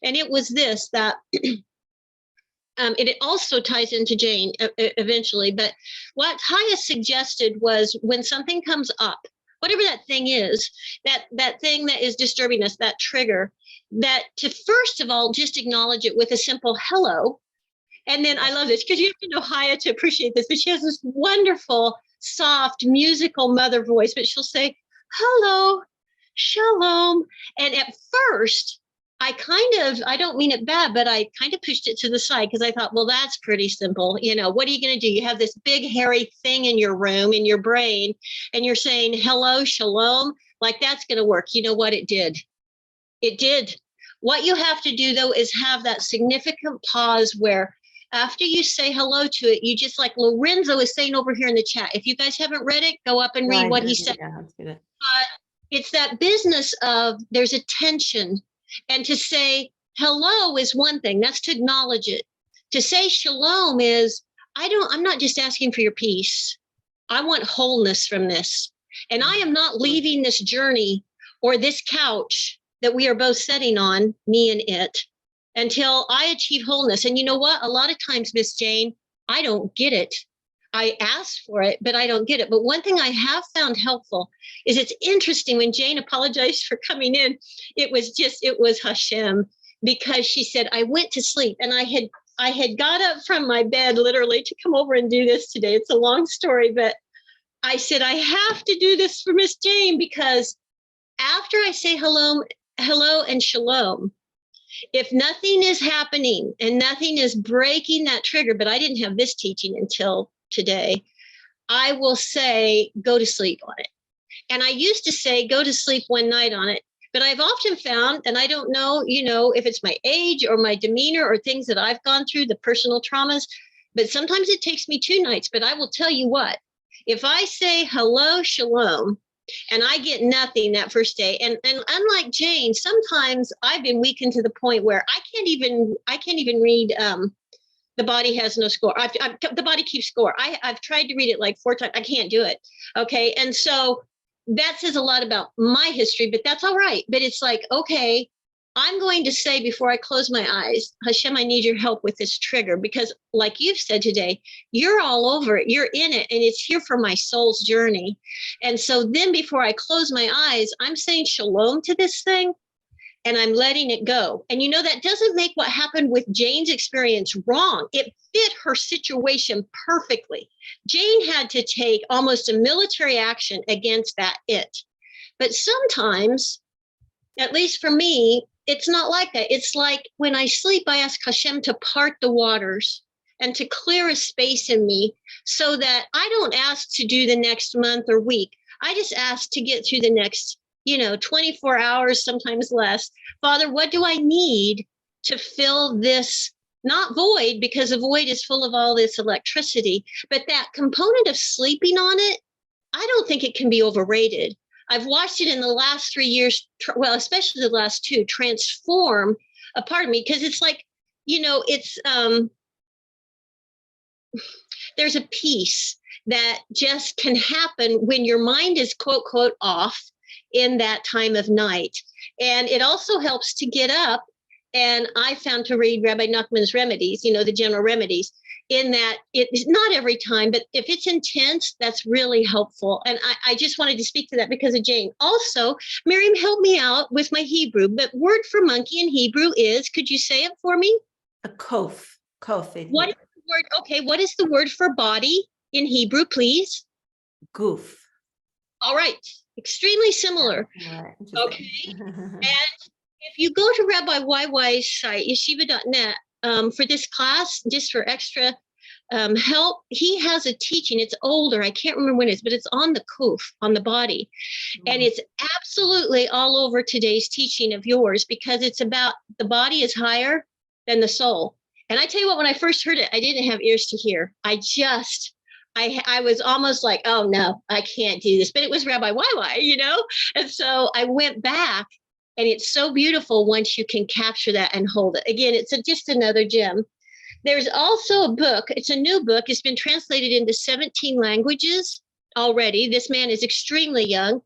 And it was this, that it also ties into Jane eventually. But what Haya suggested was, when something comes up, whatever that thing is, that thing that is disturbing us, that trigger, that to first of all, just acknowledge it with a simple hello. And then I love this, because you have to know Haya to appreciate this, but she has this wonderful, soft, musical mother voice, but she'll say, hello, shalom. And at first, I don't mean it bad, but I kind of pushed it to the side, because I thought, well, that's pretty simple. What are you going to do? You have this big, hairy thing in your room, in your brain, and you're saying, hello, shalom, like that's going to work. You know what? It did. It did. What you have to do, though, is have that significant pause where after you say hello to it, you just, like Lorenzo is saying over here in the chat, if you guys haven't read it, go up and read what he said. But it's that business of there's a tension. And to say hello is one thing, that's to acknowledge it. To say shalom is, I'm not just asking for your peace. I want wholeness from this. And I am not leaving this journey or this couch that we are both sitting on, me and it, until I achieve wholeness. And you know what? A lot of times, Miss Jane, I don't get it. I ask for it, but I don't get it. But one thing I have found helpful is, it's interesting, when Jane apologized for coming in, it was Hashem, because she said, I went to sleep, and I had got up from my bed literally to come over and do this today. It's a long story, but I said, I have to do this for Miss Jane, because after I say hello and shalom, if nothing is happening and nothing is breaking that trigger, but I didn't have this teaching until today, I will say, go to sleep on it. And I used to say, go to sleep one night on it. But I've often found, and I don't know, if it's my age or my demeanor or things that I've gone through, the personal traumas, but sometimes it takes me 2 nights. But I will tell you what, if I say hello, shalom, and I get nothing that first day, and unlike Jane, sometimes I've been weakened to the point where I can't even read the body has no score. The body keeps score. I've tried to read it like 4 times. I can't do it. Okay. And so that says a lot about my history, but that's all right. But it's like, okay, I'm going to say before I close my eyes, Hashem, I need your help with this trigger, because like you've said today, you're all over it. You're in it, and it's here for my soul's journey. And so then before I close my eyes, I'm saying shalom to this thing, and I'm letting it go. And you know, that doesn't make what happened with Jane's experience wrong. It fit her situation perfectly. Jane had to take almost a military action against that it. But sometimes, at least for me, it's not like that. It's like when I sleep, I ask Hashem to part the waters and to clear a space in me so that I don't ask to do the next month or week. I just ask to get through the next, 24 hours, sometimes less. Father, what do I need to fill this, not void, because a void is full of all this electricity, but that component of sleeping on it, I don't think it can be overrated. I've watched it in the last 3 years, well, especially the last 2, transform a part of me, because it's like, it's, there's a peace that just can happen when your mind is quote, quote, off in that time of night. And it also helps to get up. And I found to read Rabbi Nachman's remedies, the general remedies, in that it's not every time, but if it's intense, that's really helpful. And I just wanted to speak to that because of Jane. Also, Miriam, help me out with my Hebrew, but word for monkey in Hebrew is, could you say it for me? A kof. What is the word? Okay, what is the word for body in Hebrew, please? Goof. All right, extremely similar. Okay, and if you go to Rabbi YY's site, yeshiva.net, for this class, just for extra help, he has a teaching. It's older. I can't remember when it is, but it's on the kuf, on the body. And it's absolutely all over today's teaching of yours, because it's about the body is higher than the soul. And I tell you what, when I first heard it, I didn't have ears to hear. I was almost like, oh no, I can't do this. But it was Rabbi YY, And so I went back. And it's so beautiful once you can capture that and hold it. Again, it's just another gem. There's also a book. It's a new book. It's been translated into 17 languages already. This man is extremely young.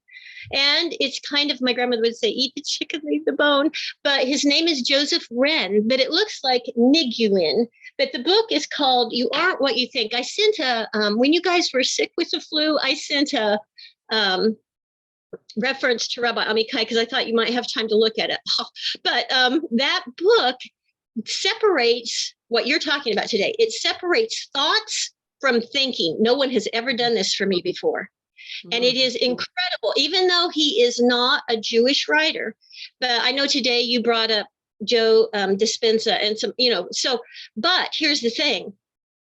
And it's kind of, my grandmother would say, eat the chicken, leave the bone. But his name is Joseph Wren, but it looks like Niguin. But the book is called You Aren't What You Think. I sent when you guys were sick with the flu, I sent a reference to Rabbi Amichai, because I thought you might have time to look at it. But that book separates what you're talking about today. It separates thoughts from thinking. No one has ever done this for me before. And it is incredible, even though he is not a Jewish writer. But I know today you brought up Joe Dispenza and some, but here's the thing.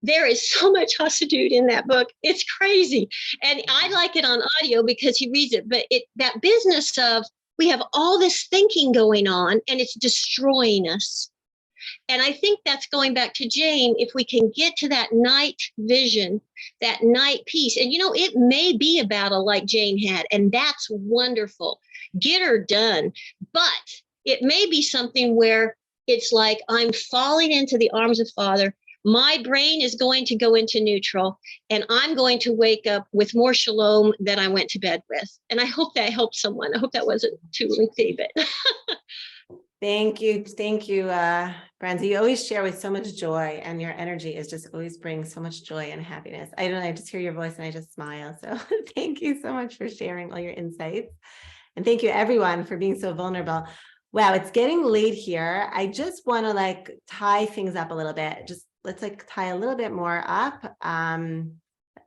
There is so much Chassidut in that book. It's crazy. And I like it on audio because he reads it. But that business of we have all this thinking going on and it's destroying us. And I think that's going back to Jane. If we can get to that night vision, that night peace, and it may be a battle like Jane had, and that's wonderful. Get her done. But it may be something where it's like I'm falling into the arms of Father. My brain is going to go into neutral, and I'm going to wake up with more shalom than I went to bed with. And I hope that helped someone. I hope that wasn't too lengthy, but Thank you, Brandy. You always share with so much joy, and your energy is just always brings so much joy and happiness. I don't know, I just hear your voice and I just smile. So thank you so much for sharing all your insights. And thank you everyone for being so vulnerable. Wow, it's getting late here. I just want to tie things up a little bit. Let's tie a little bit more up. A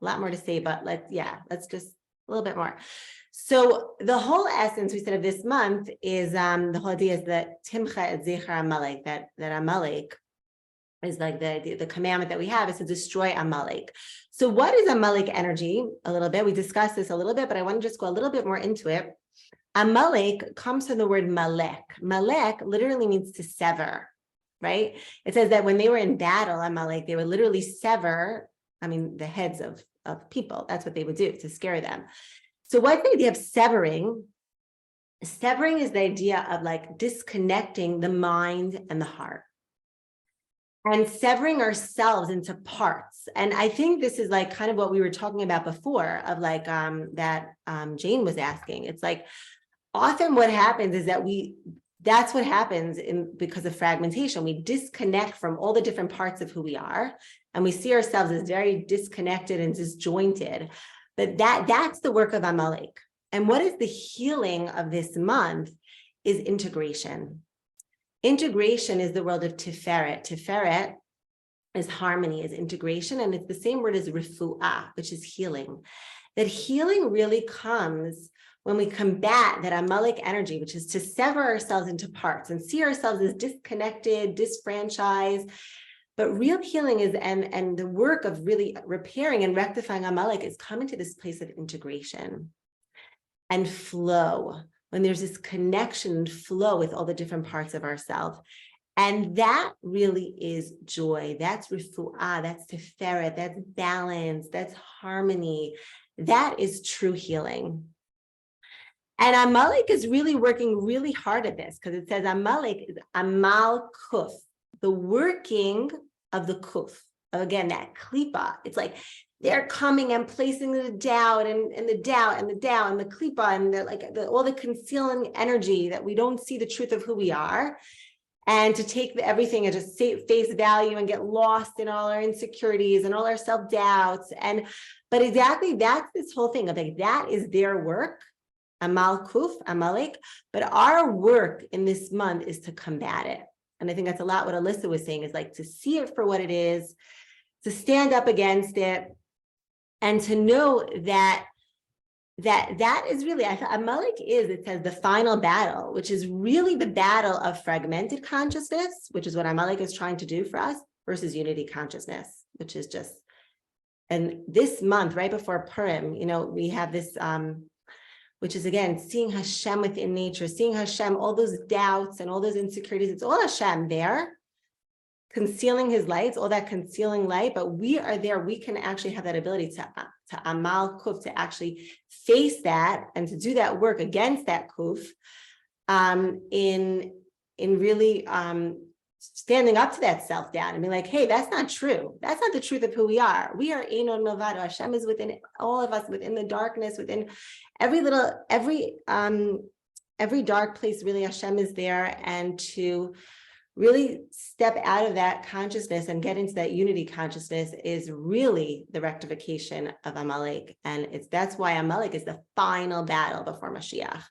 lot more to say, but let's just a little bit more. So the whole essence, we said, of this month is the whole idea is that Timcha et Zichar Amalek, that Amalek is like the commandment that we have is to destroy Amalek. So what is Amalek energy? A little bit. We discussed this a little bit, but I want to just go a little bit more into it. Amalek comes from the word malek. Malek literally means to sever, right? It says that when they were in battle, Amalek, they would literally sever, the heads of people. That's what they would do to scare them. So what's the idea of severing? Severing is the idea of disconnecting the mind and the heart. and severing ourselves into parts. And I think this is like kind of what we were talking about before of like that Jane was asking. It's like often what happens is that that's what happens because of fragmentation. We disconnect from all the different parts of who we are, and we see ourselves as very disconnected and disjointed. But that's the work of Amalek. And what is the healing of this month is integration. Integration is the world of Tiferet. Tiferet is harmony, is integration, and it's the same word as refu'ah, which is healing. That healing really comes when we combat that Amalek energy, which is to sever ourselves into parts and see ourselves as disconnected, disfranchised. But real healing is, and the work of really repairing and rectifying Amalek is coming to this place of integration and flow, when there's this connection and flow with all the different parts of ourselves. And that really is joy. That's refu'ah, that's tiferet, that's balance, that's harmony. That is true healing. And Amalek is really working really hard at this, because it says Amalek is Amal Kuf, the working of the Kuf. Again, that klipa. It's like they're coming and placing the doubt and the doubt and the doubt and the klipa and all the concealing energy that we don't see the truth of who we are, and to take everything and just face value and get lost in all our insecurities and all our self-doubts. But exactly, that's this whole thing of like, that is their work. Amal Kuf, Amalek, but our work in this month is to combat it. And I think that's a lot what Alyssa was saying, is like to see it for what it is, to stand up against it, and to know that is really, I thought Amalek is, it says the final battle, which is really the battle of fragmented consciousness, which is what Amalek is trying to do for us, versus unity consciousness, which is just, and this month, right before Purim, we have this, which is again, seeing Hashem within nature, seeing Hashem, all those doubts and all those insecurities, it's all Hashem there, concealing his lights, all that concealing light, but we are there. We can actually have that ability to Amal Kuf, to actually face that and to do that work against that Kuf, in really standing up to that self-doubt and be like, hey, that's not true. That's not the truth of who we are. We are Einon Milvado. Hashem is within all of us, within the darkness, within every dark place, really Hashem is there. And to really step out of that consciousness and get into that unity consciousness is really the rectification of Amalek. And that's why Amalek is the final battle before Mashiach.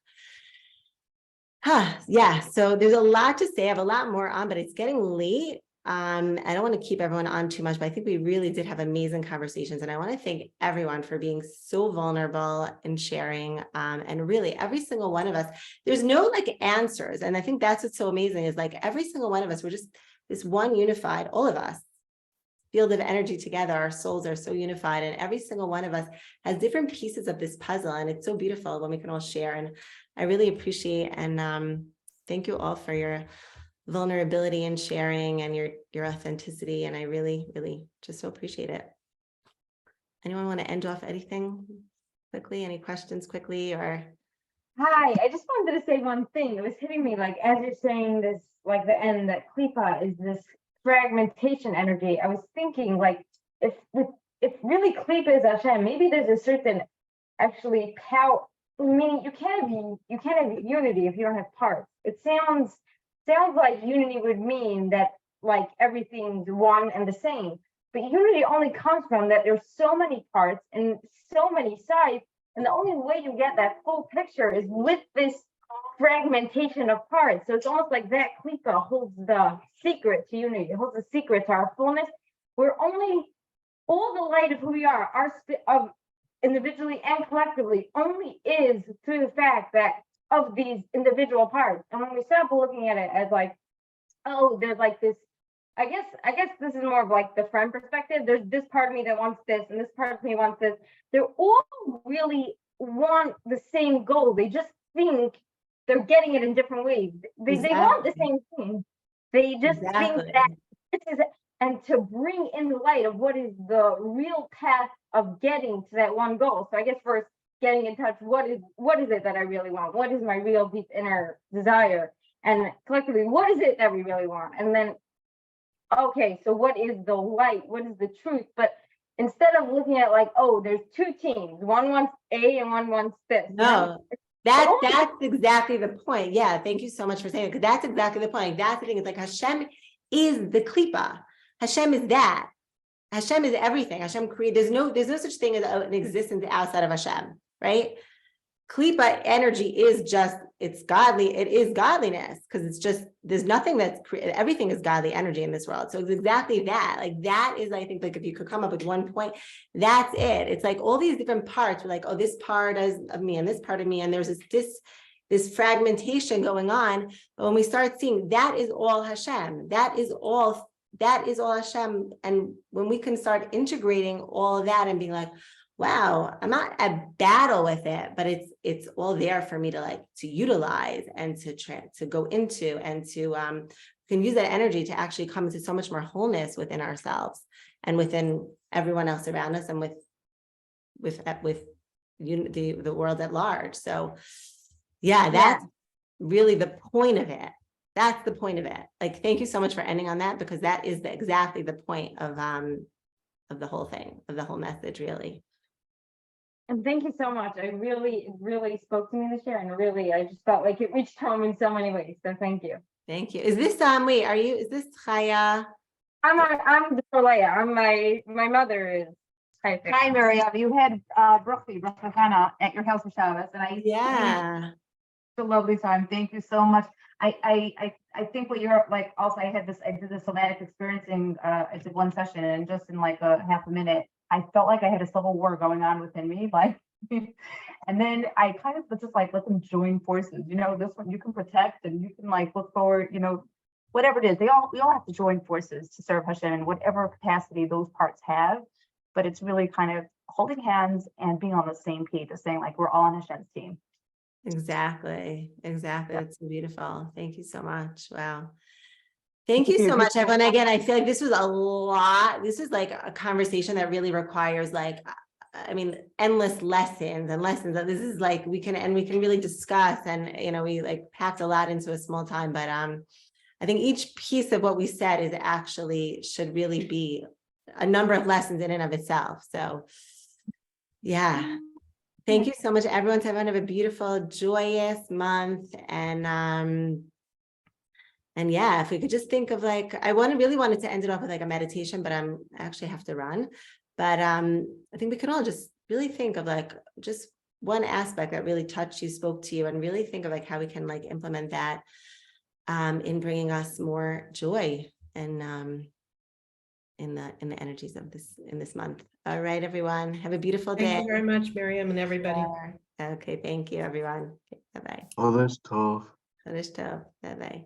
Yeah, so there's a lot to say. I have a lot more on, but it's getting late. I don't want to keep everyone on too much, but I think we really did have amazing conversations. And I want to thank everyone for being so vulnerable and sharing. And really every single one of us, there's no like answers. And I think that's what's so amazing, is like every single one of us, we're just this one unified, all of us, field of energy together. Our souls are so unified, and every single one of us has different pieces of this puzzle. And it's so beautiful when we can all share. And I really appreciate and thank you all for your vulnerability and sharing and your authenticity. And I really, really just so appreciate it. Anyone want to end off anything quickly? Any questions quickly? Or hi, I just wanted to say one thing. It was hitting me like as you're saying this, like the end, that klipa is this fragmentation energy. I was thinking like if really klipa is Hashem, maybe there's a certain actually power. I mean, you can't have unity if you don't have parts. It sounds like unity would mean that like everything's one and the same, but unity only comes from that there's so many parts and so many sides, and the only way you get that full picture is with this fragmentation of parts. So it's almost like that klipa holds the secret to unity. It holds the secret to our fullness. We're only all the light of who we are, of individually and collectively, only is through the fact that of these individual parts. And when we stop looking at it as like, oh, there's like this, I guess this is more of like the friend perspective. There's this part of me that wants this and this part of me wants this. They're all really want the same goal. They just think they're getting it in different ways. They want the same thing. They just think that this is it. And to bring in the light of what is the real path of getting to that one goal. So I guess first getting in touch, what is it that I really want? What is my real deep inner desire? And collectively, what is it that we really want? And then okay, so what is the light? What is the truth? But instead of looking at like, oh, there's two teams, one wants A and one wants this. And then No, that's exactly the point. Yeah, thank you so much for saying it, because that's exactly the point. That's the thing. It's like Hashem is the klipa. Hashem is that. Hashem is everything. Hashem created. There's no such thing as an existence outside of Hashem, right? Klipa energy is just, it's godly. It is godliness, because it's just, there's nothing that's everything is godly energy in this world. So it's exactly that. Like that is, I think, like if you could come up with one point, that's it. It's like all these different parts. We're like, oh, this part is of me and this part of me, and there's this fragmentation going on. But when we start seeing that is all Hashem, that is all Hashem. And when we can start integrating all of that and being like, wow, I'm not at battle with it, but it's all there for me to utilize and to go into, and to can use that energy to actually come into so much more wholeness within ourselves and within everyone else around us, and with the world at large. So yeah, that's really the point of it. That's the point of it. Like, thank you so much for ending on that, because that is exactly the point of the whole thing, of the whole message, really. And thank you so much. It really spoke to me this year, and really, I just felt like it reached home in so many ways. So thank you. Thank you. Is this wait, is this Chaya? I'm Leah. My mother is Chaya. Hi, Miriam. You had Brooklyn at your house for Shabbos, and I Yeah. it's a lovely time. Thank you so much. I think what you're like. Also, I did this somatic experiencing. I did one session, and just in like a half a minute, I felt like I had a civil war going on within me, like, and then I kind of just like let them join forces. You know, this one you can protect, and you can like look forward. You know, whatever it is, we all have to join forces to serve Hashem in whatever capacity those parts have. But it's really kind of holding hands and being on the same page, of saying like we're all on Hashem's team. Exactly. That's beautiful. Thank you so much. Wow. Thank you so much, everyone. Again, I feel like this was a lot. This is like a conversation that really requires endless lessons and lessons. And this is like, we can really discuss, and, we like packed a lot into a small time, but I think each piece of what we said should really be a number of lessons in and of itself. So yeah. Thank you so much, everyone. Everyone have a beautiful, joyous month. And yeah, if we could just think of I really wanted to end it off with like a meditation, but I actually have to run. But I think we can all just really think of just one aspect that really touched you, spoke to you, and really think of how we can implement that in bringing us more joy and in the energies of this month. All right, everyone, have a beautiful day. Thank you very much, Miriam, and everybody. Okay, thank you, everyone. Okay, bye-bye. All this stuff. Bye-bye.